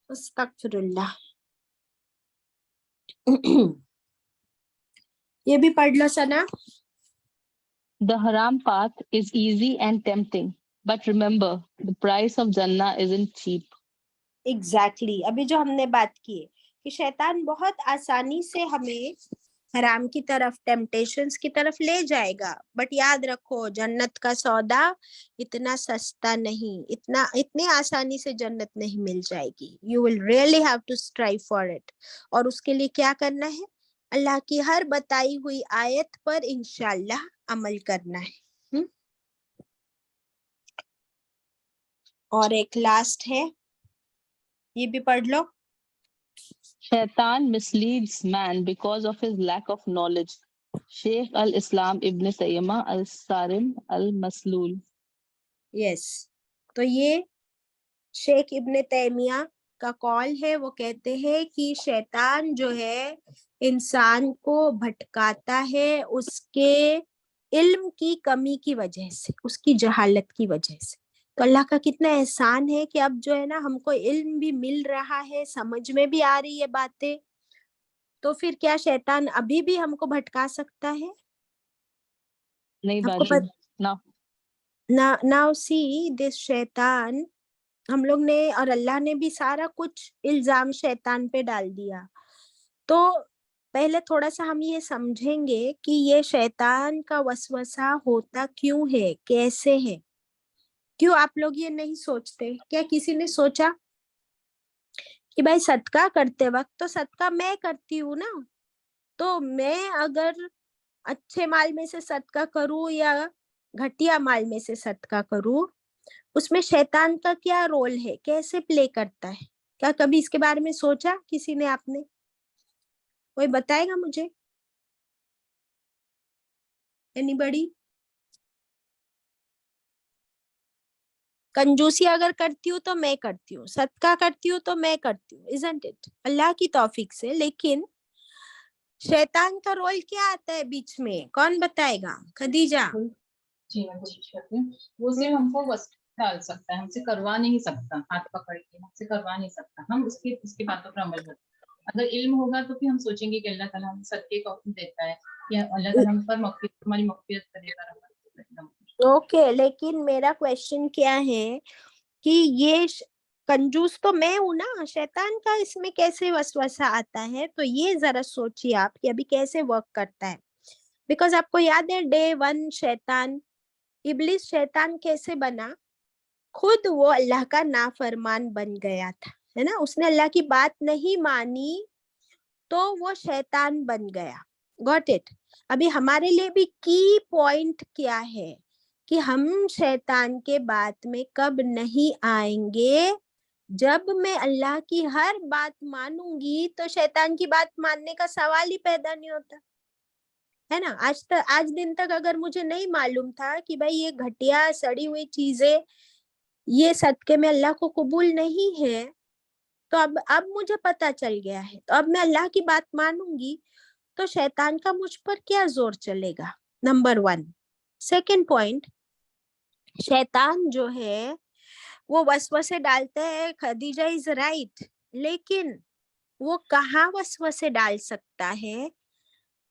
استغفر اللہ. یہ بھی پڑھ لو ثنا. The haram path is easy and tempting, but remember, the price of Jannah isn't cheap. Exactly. ابھی جو ہم نے بات کی کہ شیطان بہت آسانی سے ہمیں حرام کی طرف, ٹیمپٹیشنز کی طرف لے جائے گا, بٹ یاد رکھو جنت کا سودا اتنا سستا نہیں, اتنی آسانی سے جنت نہیں مل جائے گی. You will really have to strive for it. اور اس کے لیے کیا کرنا ہے؟ اللہ کی ہر بتائی ہوئی آیت پر انشاءاللہ عمل کرنا ہے. اور ایک لاسٹ ہے, یہ بھی پڑھ لو. Shaitan misleads man because of his lack of knowledge. Sheikh al-Islam Ibn Taymiyyah al-Sarim al-Maslul. یس, تو یہ شیخ ابن تیمیہ کا قول ہے. وہ کہتے ہیں کہ شیطان جو ہے انسان کو بھٹکاتا ہے اس کے علم کی کمی کی وجہ سے, اس کی جہالت کی وجہ سے. تو اللہ کا کتنا احسان ہے کہ اب جو ہے نا ہم کو علم بھی مل رہا ہے, سمجھ میں بھی آ رہی ہے باتیں. تو پھر کیا شیطان ابھی بھی ہم کو بھٹکا سکتا ہے؟ نہیں آپ کو باجی, no. now see this شیطان, ہم لوگ نے اور اللہ نے بھی سارا کچھ الزام شیطان پہ ڈال دیا. تو پہلے تھوڑا سا ہم یہ سمجھیں گے کہ یہ شیطان کا وسوسہ ہوتا کیوں ہے, کیسے ہے. کیوں آپ لوگ یہ نہیں سوچتے؟ کیا کسی نے سوچا کہ بھائی صدقہ کرتے وقت تو صدقہ میں کرتی ہوں نا, تو میں اگر اچھے مال میں سے صدقہ کروں یا گھٹیا مال میں سے صدقہ کروں, اس میں شیطان کا کیا رول ہے, کیسے پلے کرتا ہے؟ کیا کبھی اس کے بارے میں سوچا کسی نے؟ آپ نے کوئی بتائے گا مجھے؟ اینی بڑی؟ کنجوسی اگر کرتی ہوں تو میں کرتی ہوں, صدقہ کرتی ہوں تو میں کرتی ہوں, isn't it؟ اللہ کی توفیق سے. لیکن شیطان کا رول کیا آتا ہے بیچ میں؟ کون بتائے گا؟ خدیجہ. جی میں کوشش کرتی ہوں. وہ صرف ہم کو وسوسہ ڈال سکتا ہے, ہم سے کروا نہیں سکتا, ہاتھ پکڑ کے ہم سے کروا نہیں سکتا. ہم اس کی باتوں پر عمل کرتے ہیں. اگر علم ہوگا تو پھر ہم سوچیں گے کہ اللہ تعالیٰ ہم صدقے کا حکم دیتا ہے, یا اللہ تعالیٰ ہم پر ہماری مغفرت کرے گا. اوکے, لیکن میرا کوشچن کیا ہے کہ یہ کنجوس تو میں ہوں نا, شیطان کا اس میں کیسے وسوسہ آتا ہے؟ تو یہ ذرا سوچیے آپ کہ ابھی کیسے ورک کرتا ہے. بیکاز آپ کو یاد ہے ڈے 1 شیطان, ابلیس شیطان کیسے بنا؟ خود وہ اللہ کا نافرمان بن گیا تھا, ہے نا. اس نے اللہ کی بات نہیں مانی تو وہ شیطان بن گیا. Got it? ابھی ہمارے لیے بھی کی پوائنٹ کیا ہے کہ ہم شیطان کے بات میں کب نہیں آئیں گے؟ جب میں اللہ کی ہر بات مانوں گی تو شیطان کی بات ماننے کا سوال ہی پیدا نہیں ہوتا ہے نا. آج دن تک اگر مجھے نہیں معلوم تھا کہ بھائی یہ گھٹیا سڑی ہوئی چیزیں یہ صدقے میں اللہ کو قبول نہیں ہے, تو اب مجھے پتا چل گیا ہے, تو اب میں اللہ کی بات مانوں گی تو شیطان کا مجھ پر کیا زور چلے گا. نمبر 1. سیکنڈ پوائنٹ, شیطان جو ہے وہ وسوسے ڈالتے ہیں, خدیجہ از رائٹ, لیکن وہ کہاں وسوسے ڈال سکتا ہے,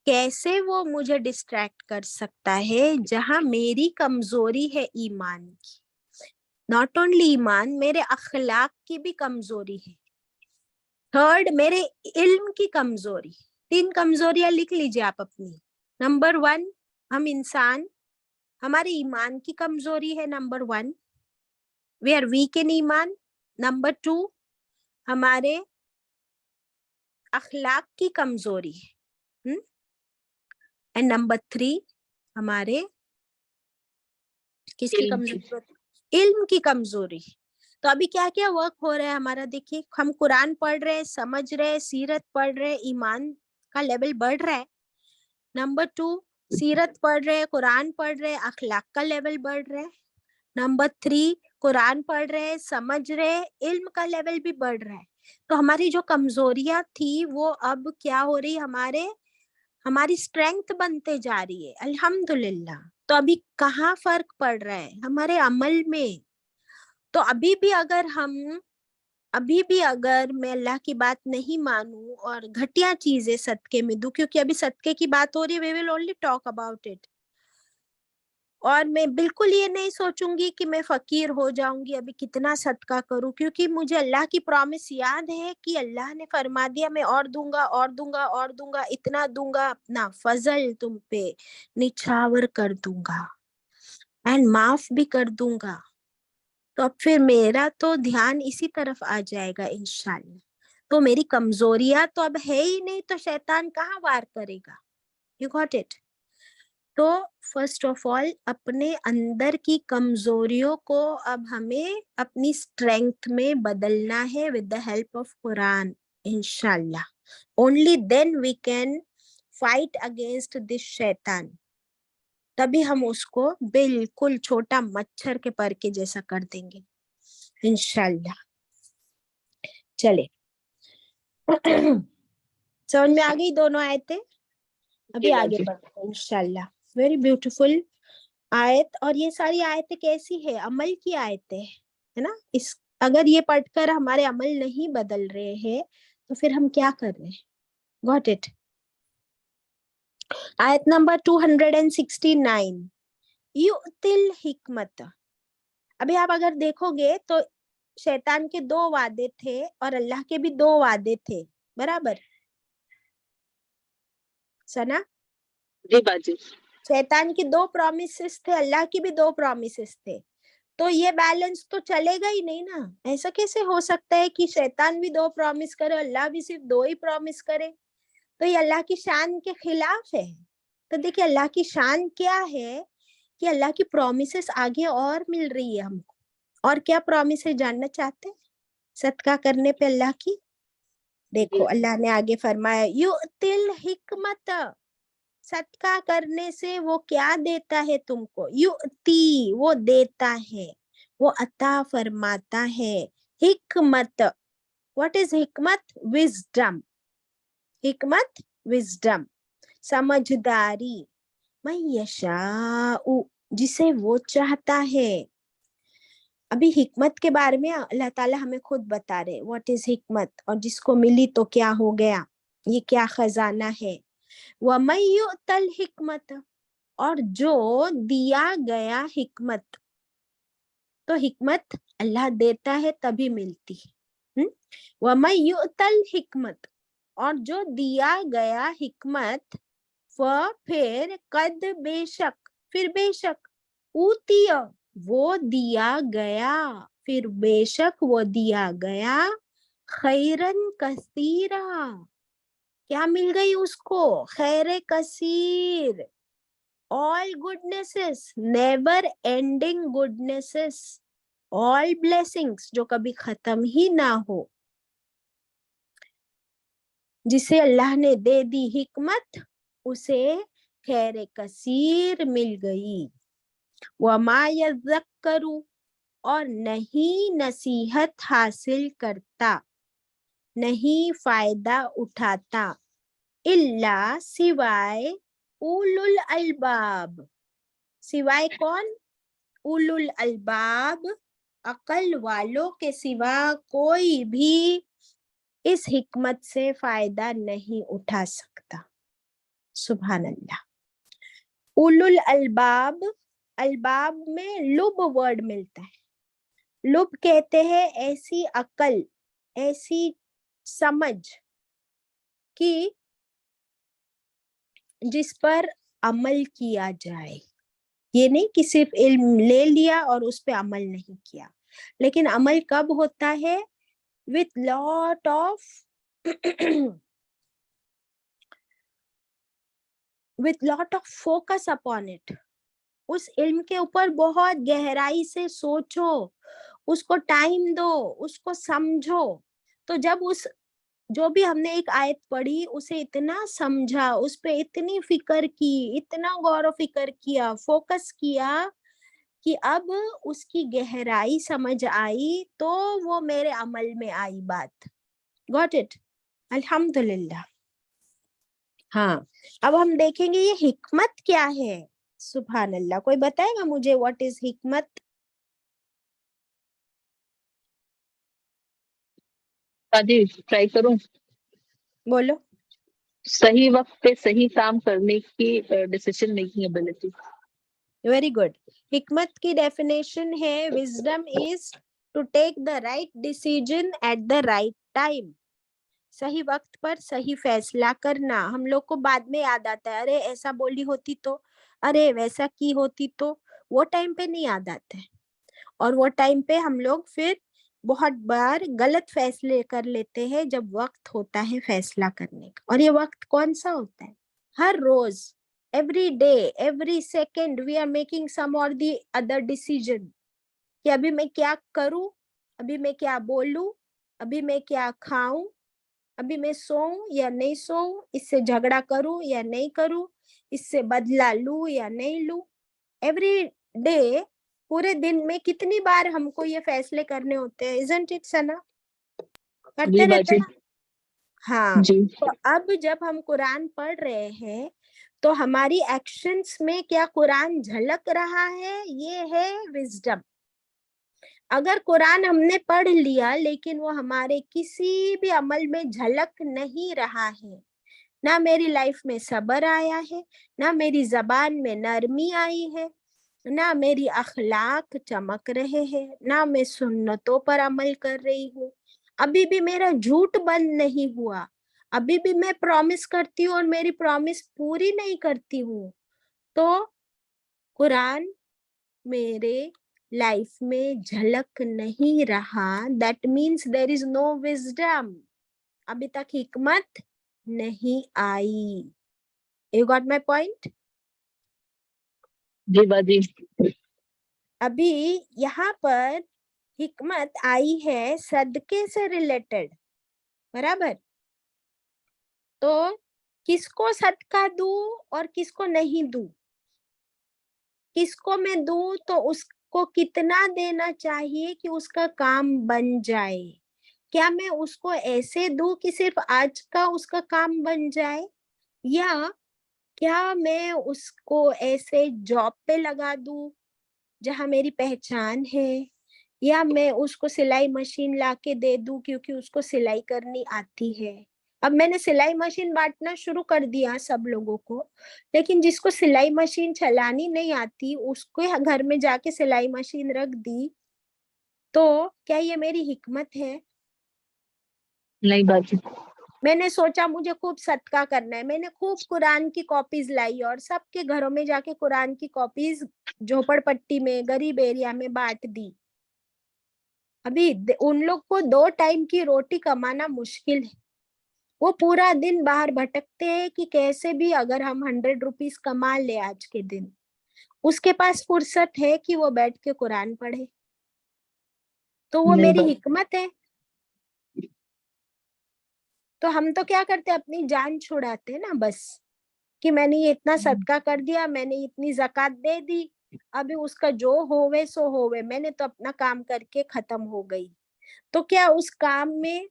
کیسے وہ مجھے ڈسٹریکٹ کر سکتا ہے جہاں میری کمزوری ہے ایمان کی. ناٹ اونلی ایمان, میرے اخلاق کی بھی کمزوری ہے. تھرڈ, میرے علم کی کمزوری. 3 کمزوریاں لکھ لیجیے آپ اپنی. نمبر 1, ہم انسان, ہمارے ایمان کی کمزوری ہے. Number 1, we are weak in ایمان. نمبر 2, ہمارے اخلاق کی کمزوری ہے. اینڈ نمبر 3, ہمارے کس کی کمزوری ہوتی, علم کی کمزوری. تو ابھی کیا کیا ورک ہو رہا ہے ہمارا, دیکھیے ہم قرآن پڑھ رہے, سمجھ رہے, سیرت پڑھ رہے, ایمان کا لیول بڑھ رہا ہے. نمبر 2, سیرت پڑھ رہے, قرآن پڑھ رہے, اخلاق کا لیول بڑھ رہا ہے. نمبر 3, قرآن پڑھ رہے, سمجھ رہے, علم کا لیول بھی بڑھ رہا ہے. تو ہماری جو کمزوریاں تھی وہ اب کیا ہو رہی, ہماری اسٹرینتھ بنتے جا رہی ہے الحمدللہ. تو ابھی کہاں فرق پڑ رہا ہے, ہمارے عمل میں. تو ابھی بھی اگر میں اللہ کی بات نہیں مانوں اور گھٹیا چیزیں صدقے میں دوں, کیونکہ ابھی صدقے کی بات ہو رہی ہے, we will only talk about it. اور میں بالکل یہ نہیں سوچوں گی کہ میں فقیر ہو جاؤں گی, ابھی کتنا صدقہ کروں, کیونکہ مجھے اللہ کی پرامس یاد ہے کہ اللہ نے فرما دیا میں اور دوں گا, اور دوں گا, اور دوں گا, اتنا دوں گا, اپنا فضل تم پہ نچھاور کر دوں گا اینڈ معاف بھی کر دوں گا. تو اب پھر میرا تو دھیان اسی طرف آ جائے گا انشاءاللہ. تو میری کمزوریاں تو اب ہے ہی نہیں, تو شیطان کہاں وار کرے گا. You got it. تو فرسٹ آف آل اپنے اندر کی کمزوریوں کو اب ہمیں اپنی اسٹرینتھ میں بدلنا ہے with the help of قرآن انشاءاللہ. only then we can fight against this شیطان. تبھی ہم اس کو بالکل چھوٹا مچھر کے پر کے جیسا کر دیں گے انشاءاللہ. چلے سمجھ میں آ گئی دونوں آیتیں. ابھی آگے بڑھتے ہیں انشاءاللہ. ویری بیوٹیفل آیت. اور یہ ساری آیتیں کیسی ہے, عمل کی آیتیں ہے نا. اگر یہ پڑھ کر ہمارے عمل نہیں بدل رہے ہیں تو پھر ہم کیا کر رہے ہیں. Got it. آیت نمبر 269, یؤتی الحکمت. ابھی آپ اگر دیکھو گے تو شیطان کے 2 وعدے تھے اور اللہ کے بھی 2 وعدے تھے, برابر سنا. جی باجی. شیطان کی 2 پرومسز تھے, اللہ کی بھی 2 پرومسز تھے. تو یہ بیلنس تو چلے گا ہی نہیں نا. ایسا کیسے ہو سکتا ہے کہ شیطان بھی 2 پرومس کرے, اللہ بھی صرف 2 ہی پرومس کرے. تو یہ اللہ کی شان کے خلاف ہے. تو دیکھیں اللہ کی شان کیا ہے کہ اللہ کی پرومسز آگے اور مل رہی ہے ہم کو. اور کیا پرومسز جاننا چاہتے ہیں صدقہ کرنے پہ اللہ کی. دیکھو اللہ نے آگے فرمایا, یؤتی الحکمت, صدقہ کرنے سے وہ کیا دیتا ہے تم کو. یؤتی, وہ دیتا ہے, وہ عطا فرماتا ہے. حکمت, what is حکمت؟ wisdom. حکمت wisdom, سمجھداری. من یشاء, جسے وہ چاہتا ہے. ابھی حکمت کے بارے میں اللہ تعالیٰ ہمیں خود بتا رہے what is حکمت, اور جس کو ملی تو کیا ہو گیا, یہ کیا خزانہ ہے. وَمَن یُؤْتَ الْحِکْمَةَ, اور جو دیا گیا حکمت. تو حکمت اللہ دیتا ہے تبھی ملتی ہے. وَمَن یُؤْتَ الْحِکْمَةَ, اور جو دیا گیا حکمت. پھر قد, بے شک, پھر بے شک. اوتیا, وہ دیا گیا, پھر بے شک وہ دیا گیا. خیرن کثیرا, کیا مل گئی اس کو, خیر کثیر. all goodnesses, never ending goodnesses. All blessings जो कभी खत्म ही ना हो, जिसे अल्लाह ने दे दी हिकमत, उसे खैर कसीर मिल गई। वमा यज़क्करू, और नहीं नसीहत हासिल करता, नहीं फायदा उठाता, इल्ला सिवाय उलुल अलबाब, सिवाय कौन? उलुल अलबाब, अकल वालों के सिवा कोई भी इस हिकमत से फायदा नहीं उठा सकता। सुभान अल्लाह। उलुल अलबाब, अलबाब में लुब वर्ड मिलता है। लुब कहते हैं ऐसी अकल, ऐसी समझ कि जिस पर अमल किया जाए। ये नहीं कि सिर्फ इल्म ले लिया और उस पे अमल नहीं किया, लेकिन अमल कब होता है? With lot of with lot of focus upon it। उस इल्म के ऊपर बहुत गहराई से सोचो, उसको टाइम दो, उसको समझो। तो जब उस जो भी हमने एक आयत पढ़ी उसे इतना समझा, उस पे इतनी फिक्र की, इतना गौर व फिक्र किया, फोकस किया कि अब उसकी गहराई समझ आई, तो वो मेरे अमल में आई बात। Got it? अल्हम्दुलिल्लाह। हाँ, अब हम देखेंगे ये हिकमत क्या है। सुभान अल्लाह। कोई बताएगा मुझे व्हाट इज हिकमत? जी ट्राई करूं। बोलो। सही वक्त पे सही काम करने की decision making ability. Very good. हिकमत की डेफिनेशन है, wisdom is to take the right decision at the right time. सही वक्त पर सही फैसला करना। हम लोग को बाद में याद आता है, अरे ऐसा बोली होती तो, अरे वैसा की होती तो। वो टाइम पे नहीं याद आता है, और वो टाइम पे हम लोग फिर बहुत बार गलत फैसले कर लेते हैं जब वक्त होता है फैसला करने का। और ये वक्त कौन सा होता है? हर रोज, every day, every second we are making some or the other decision कि अभी मैं क्या करूं, अभी मैं क्या बोलूं, अभी मैं क्या खाऊं, अभी मैं सोऊं या नहीं सोऊं, इससे झगड़ा करूं या नहीं करूं, इससे बदला लूं या नहीं लूं। एवरी डे, पूरे दिन में कितनी बार हमको ये फैसले करने होते हैं, इजंट इट सना? करते जी रहते बाजी। ना? हाँ। जी तो अब जब हम कुरान पढ़ रहे हैं तो हमारी एक्शंस में क्या कुरान झलक रहा है? ये है विजडम। अगर कुरान हमने पढ़ लिया लेकिन वो हमारे किसी भी अमल में झलक नहीं रहा है, ना मेरी लाइफ में सब्र आया है, ना मेरी जबान में नरमी आई है, ना मेरी अखलाक चमक रहे हैं, ना मैं सुन्नतों पर अमल कर रही हूँ, अभी भी मेरा झूठ बंद नहीं हुआ, अभी भी मैं प्रॉमिस करती हूँ और मेरी प्रॉमिस पूरी नहीं करती हूँ, तो कुरान मेरे लाइफ में झलक नहीं रहा। That means there is no wisdom. अभी तक हिकमत नहीं आई। You got my point? जी बाजी। अभी यहाँ पर हिकमत आई है सदके से रिलेटेड, बराबर? तो किसको सदका दूं और किसको नहीं दूं, किसको मैं दूं तो उसको कितना देना चाहिए कि उसका काम बन जाए। क्या मैं उसको ऐसे दूं कि सिर्फ आज का उसका काम बन जाए, या क्या मैं उसको ऐसे जॉब पे लगा दूं जहां मेरी पहचान है, या मैं उसको सिलाई मशीन लाके दे दूं क्योंकि उसको सिलाई करनी आती है। अब मैंने सिलाई मशीन बांटना शुरू कर दिया सब लोगों को, लेकिन जिसको सिलाई मशीन चलानी नहीं आती उसको घर में जाके सिलाई मशीन रख दी, तो क्या ये मेरी हिकमत है? नहीं बाजी। मैंने सोचा मुझे खूब सदका करना है, मैंने खूब कुरान की कॉपीज लाई और सबके घरों में जाके कुरान की कॉपीज झोपड़पट्टी में, गरीब एरिया में बांट दी। अभी उन लोग को 2 टाइम की रोटी कमाना मुश्किल है, वो पूरा दिन बाहर भटकते हैं कि कैसे भी अगर हम 100 रुपीज कमा ले आज के दिन, उसके पास फुर्सत है कि वो बैठ के कुरान पढ़े। तो वो नहीं मेरी बात। हिकमत है। तो हम तो क्या करते हैं, अपनी जान छुड़ाते हैं ना बस, कि मैंने ये इतना सदका कर दिया, मैंने इतनी ज़कात दे दी, अभी उसका जो होवे सो होवे, मैंने तो अपना काम करके खत्म हो गई। तो क्या उस काम में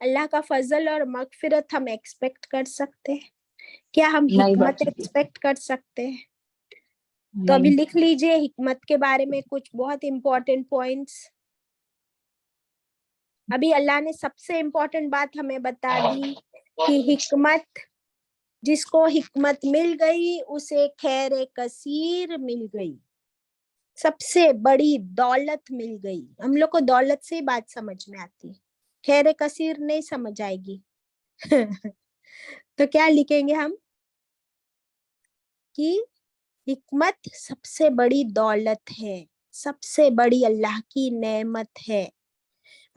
अल्लाह का फजल और मगफिरत हम एक्सपेक्ट कर सकते हैं? क्या हम नहीं हिकमत बात। एक्सपेक्ट कर सकते हैं? तो अभी नहीं। लिख लीजिए हिकमत के बारे में कुछ बहुत इंपॉर्टेंट पॉइंट्स। अभी अल्लाह ने सबसे इंपॉर्टेंट बात हमें बता दी कि हिकमत, जिसको हिकमत मिल गई उसे खैर कसीर मिल गई, सबसे बड़ी दौलत मिल गई। हम लोग को दौलत से ही बात समझ में आती है, खैर कसीर नहीं समझ आएगी। तो क्या लिखेंगे हम कि हिकमत सबसे बड़ी दौलत है, सबसे बड़ी अल्लाह की नेमत है।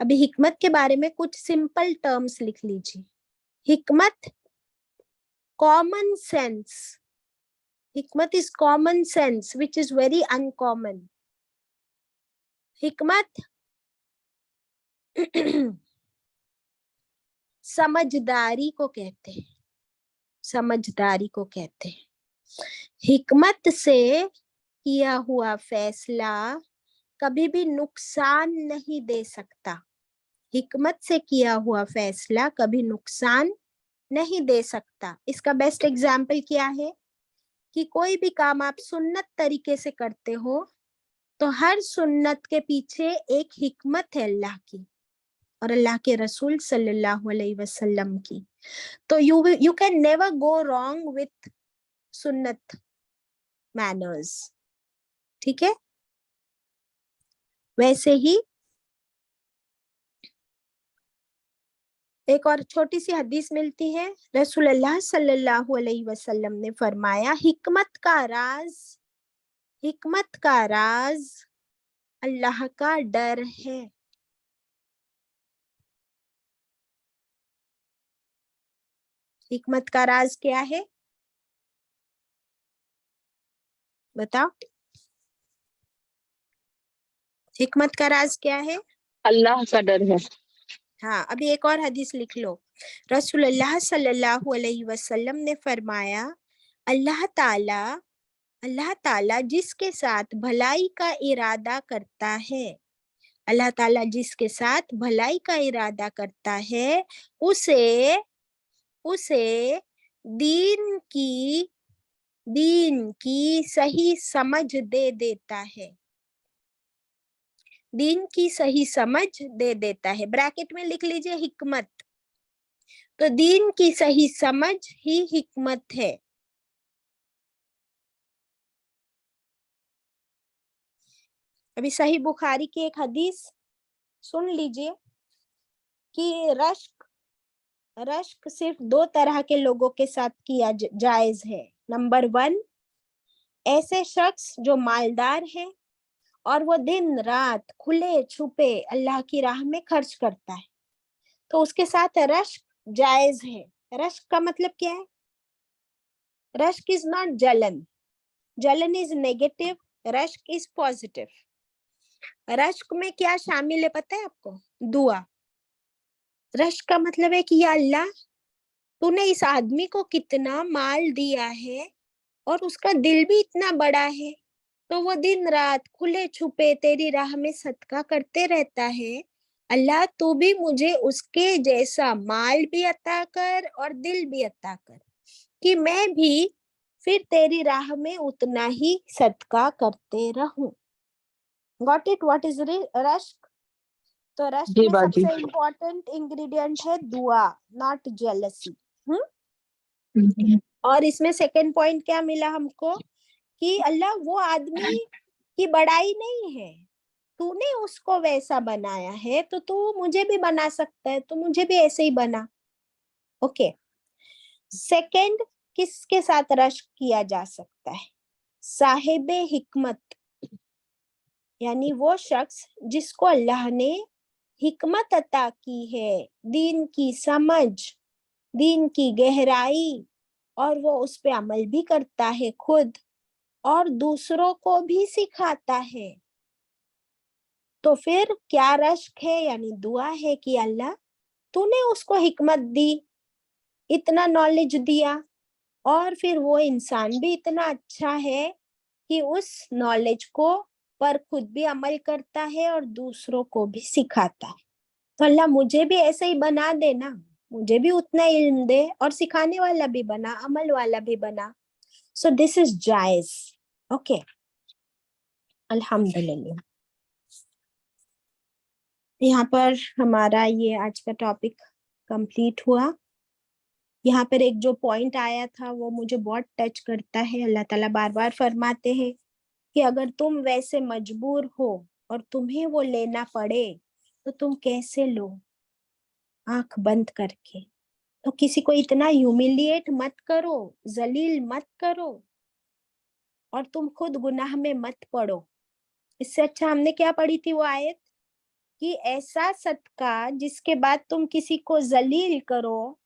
अभी हिकमत के बारे में कुछ सिंपल टर्म्स लिख लीजिए। हिकमत, कॉमन सेंस। हिकमत is common sense which is very uncommon. हिकमत समझदारी को कहते हैं, समझदारी को कहते हैं। हिकमत से किया हुआ फैसला कभी भी नुकसान नहीं दे सकता। हिकमत से किया हुआ फैसला कभी नुकसान नहीं दे सकता। इसका बेस्ट एग्जाम्पल क्या है कि कोई भी काम आप सुन्नत तरीके से करते हो तो हर सुन्नत के पीछे एक हिकमत है अल्लाह की और अल्लाह के रसूल सल्लल्लाहु अलैहि वसल्लम की। तो you can never go wrong with सुन्नत मैनर्स, ठीक है? वैसे ही एक और छोटी सी हदीस मिलती है, रसूलुल्लाह सल्लल्लाहु अलैहि वसल्लम ने फरमाया, हिकमत का राज अल्लाह का डर है। हिकमत का राज क्या है बताओ? हिकमत का राज क्या है? अल्लाह का डर है। हाँ, अभी एक और हदीस लिख लो। रसूलुल्लाह सल्लल्लाहु अलैहि वसल्लम ने फरमाया, अल्लाह ताला जिसके साथ भलाई का इरादा करता है, अल्लाह ताला जिसके साथ भलाई का इरादा करता है उसे उसे दीन की सही समझ दे देता है, दीन की सही समझ दे देता है। ब्रैकेट में लिख लीजिए हिकमत। तो दीन की सही समझ ही हिकमत है। अभी सही बुखारी की एक हदीस सुन लीजिए कि रश्क सिर्फ दो तरह के लोगों के साथ किया जायज है। नंबर 1, ऐसे शख्स जो मालदार है और वो दिन रात खुले छुपे अल्लाह की राह में खर्च करता है, तो उसके साथ रश्क जायज है। रश्क का मतलब क्या है? रश्क इज नॉट जलन, जलन इज नेगेटिव, रश्क इज पॉजिटिव। रश्क में क्या शामिल है पता है आपको? दुआ। रश्क का मतलब है कि या अल्लाह, तूने इस आदमी को कितना माल दिया है और उसका दिल भी इतना बड़ा है, तो वो दिन रात खुले छुपे तेरी राह में सदका करते रहता है। अल्लाह तू भी मुझे उसके जैसा माल भी अता कर और दिल भी अता कर कि मैं भी फिर तेरी राह में उतना ही सदका करते रहूं। Got it? व्हाट इज रश्क? तो रश्क जी में बाजी। सबसे इम्पोर्टेंट इंग्रेडिएंट है दुआ, नॉट जेलसी। और इसमें सेकंड पॉइंट क्या मिला हमको कि अल्लाह वो आदमी की बड़ाई नहीं है, तूने उसको वैसा बनाया है तो तू मुझे भी बना सकता है, तो मुझे भी ऐसे ही बना। ओके। सेकंड, किसके साथ रश्क किया जा सकता है? साहिबे हिकमत, यानी वो शख्स जिसको अल्लाह ने हिकमत अता की है, दीन की समझ, दीन की गहराई, और वो उस पे अमल भी करता है खुद और दूसरों को भी सिखाता है। तो फिर क्या रश्क है, यानी दुआ है कि अल्लाह तूने उसको हिकमत दी, इतना नॉलेज दिया, और फिर वो इंसान भी इतना अच्छा है कि उस नॉलेज को पर खुद भी अमल करता है और दूसरों को भी सिखाता है। तो अल्लाह मुझे भी ऐसे ही बना देना, मुझे भी उतना इल्म दे, और सिखाने वाला भी बना, अमल वाला भी बना। सो दिस इज जायज। ओके, अल्हम्दुलिल्लाह। यहाँ पर हमारा ये आज का टॉपिक कंप्लीट हुआ। यहाँ पर एक जो पॉइंट आया था वो मुझे बहुत टच करता है। अल्लाह ताला बार बार फरमाते हैं कि अगर तुम वैसे मजबूर हो और तुम्हें वो लेना पड़े तो तुम कैसे लो, आंख बंद करके। तो किसी को इतना ह्यूमिलिएट मत करो, जलील मत करो, और तुम खुद गुनाह में मत पड़ो। इससे अच्छा हमने क्या पढ़ी थी वो आयत, कि ऐसा सदका जिसके बाद तुम किसी को जलील करो,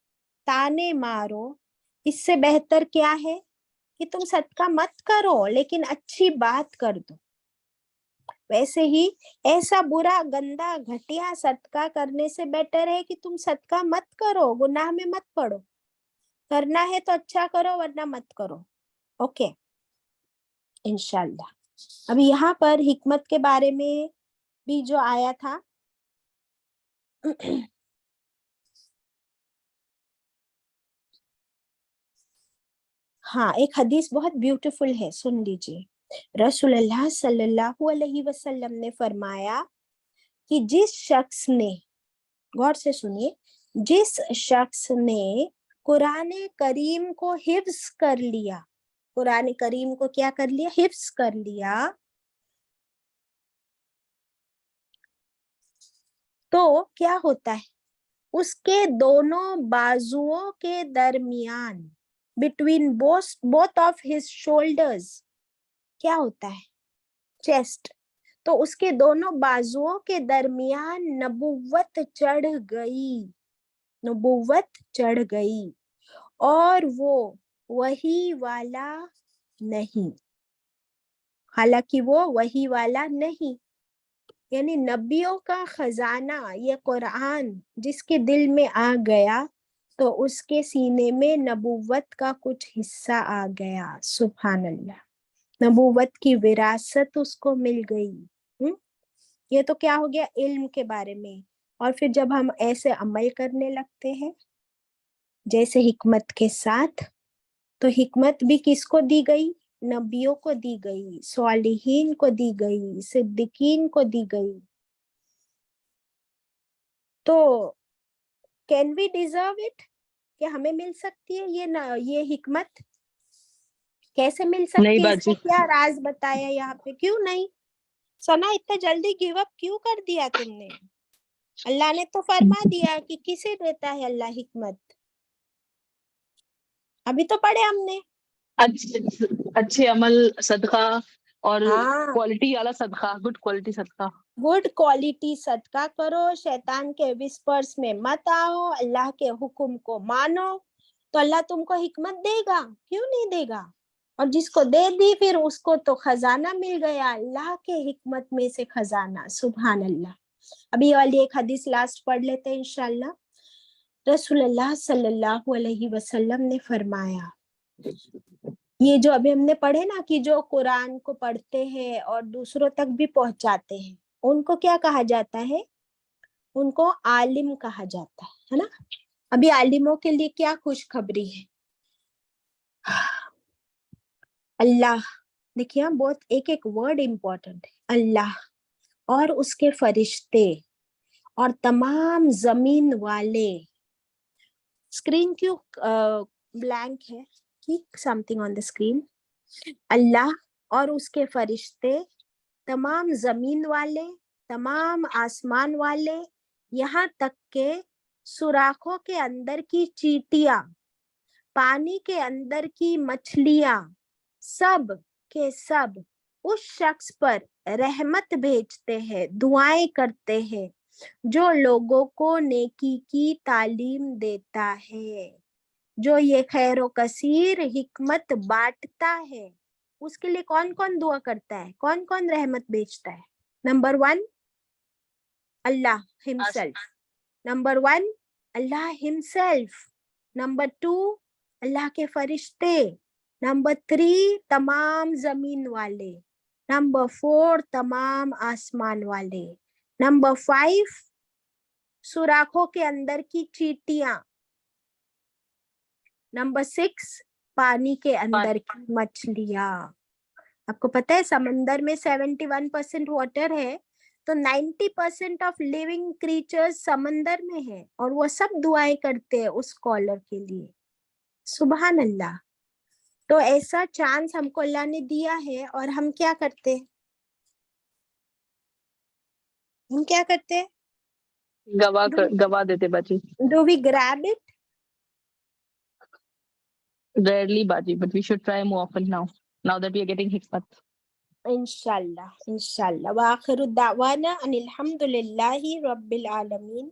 ताने मारो, इससे बेहतर क्या है कि तुम सदका मत करो लेकिन अच्छी बात कर दो। वैसे ही ऐसा बुरा, गंदा, घटिया सदका करने से बेटर है कि तुम सदका मत करो, गुनाह में मत पड़ो। करना है तो अच्छा करो वरना मत करो। ओके, इंशाल्लाह। अभी यहाँ पर हिकमत के बारे में भी जो आया था, हाँ, एक हदीस बहुत ब्यूटीफुल है, सुन लीजिए। रसूलुल्लाह सल्लल्लाहु अलैहि वसल्लम ने फरमाया कि जिस शख्स ने, गौर से सुनिए, जिस शख्स ने कुरान करीम को हिफ्ज कर लिया, कुरान करीम को क्या कर लिया, हिफ्ज कर लिया, तो क्या होता है, उसके दोनों बाजुओं के दरमियान, between both of his shoulders, क्या होता है, चेस्ट, तो उसके दोनों बाजुओं के दरमियान नबुव्वत चढ़ गई, नबुव्वत चढ़ गई, और वो वही वाला नहीं, हालांकि वो वही वाला नहीं। यानी नबियों का खजाना ये कुरान जिसके दिल में आ गया तो उसके सीने में नबुव्वत का कुछ हिस्सा आ गया। सुभान अल्लाह, नबुव्वत की विरासत उसको मिल गई। ये तो क्या हो गया इल्म के बारे में। और फिर जब हम ऐसे अमल करने लगते हैं जैसे हिकमत के साथ, तो हिकमत भी किसको दी गई, नबियों को दी गई, सालिहीन को दी गई, सिद्दीकीन को दी गई। तो कैन वी डिजर्व इट, क्या हमें मिल सकती है ये हिकमत, कैसे मिल सकती नहीं है, इसका बाजी, क्या राज बताया यहाँ पे, क्यों नहीं। सना, इतना जल्दी गिव अप क्यों कर दिया तुमने। अल्लाह ने तो फरमा दिया कि किसे देता है अल्लाह हिकमत, अभी तो पढ़े हमने। अच्छे अच्छे अमल, सदका और हाँ, क्वालिटी वाला सदका, गुड क्वालिटी सदका। गुड क्वालिटी सदका करो, शैतान के विस्पर्स में मत आओ, अल्लाह के हुक्म को मानो, तो अल्लाह तुमको हिकमत देगा, क्यों नहीं देगा। और जिसको दे दी फिर उसको तो खजाना मिल गया, अल्लाह के हिकमत में से खजाना। सुभान अल्लाह। अभी वाली एक हदीस लास्ट पढ़ लेते हैं इंशाल्लाह। रसूलुल्लाह सल्लल्लाहु अलैहि वसल्लम ने फरमाया, ये जो अभी हमने पढ़े ना कि जो कुरान को पढ़ते हैं और दूसरों तक भी पहुंचाते हैं, उनको क्या कहा जाता है, उनको आलिम कहा जाता है ना। अभी आलिमों के लिए क्या खुशखबरी है, अल्लाह, देखिए बहुत एक एक वर्ड इंपॉर्टेंट है, अल्लाह और उसके फरिश्ते और तमाम जमीन वाले। स्क्रीन क्यों ब्लैंक है, keep something on the screen. अल्लाह और उसके फरिश्ते, तमाम जमीन वाले, तमाम आसमान वाले, यहाँ तक के सुराखों के अंदर की चींटियां, पानी के अंदर की मछलियां, सब के सब उस शख्स पर रहमत भेजते हैं, दुआएं करते हैं जो लोगों को नेकी की तालीम देता है, जो ये खैरो कसीर हिकमत बांटता है। उसके लिए कौन कौन दुआ करता है, कौन कौन रहमत भेजता है। Number 1, Allah himself. Number 1, Allah himself. Number 2, Allah के फरिश्ते. Number 3, तमाम जमीन वाले. Number 4, तमाम आसमान वाले. Number 5, सुराखों के अंदर की चींटियां. Number 6, पानी के अंदर की मछलियां. आपको पता है समंदर में 71% वाटर है, तो 90% ऑफ लिविंग क्रीचर्स समंदर में है, और वो सब दुआएं करते हैं उस कॉलर के लिए. सुभान अल्लाह. तो ऐसा चांस हमको अल्लाह ने दिया है, और हम क्या करते हैं? हम क्या करते हैं? गवा देते बाजी. Do we grab it? Rarely baji, but we should try more often now that we are getting hikmat. Inshallah, inshallah. Wa akhiru da'wana anil hamdulillahi rabbil alamin.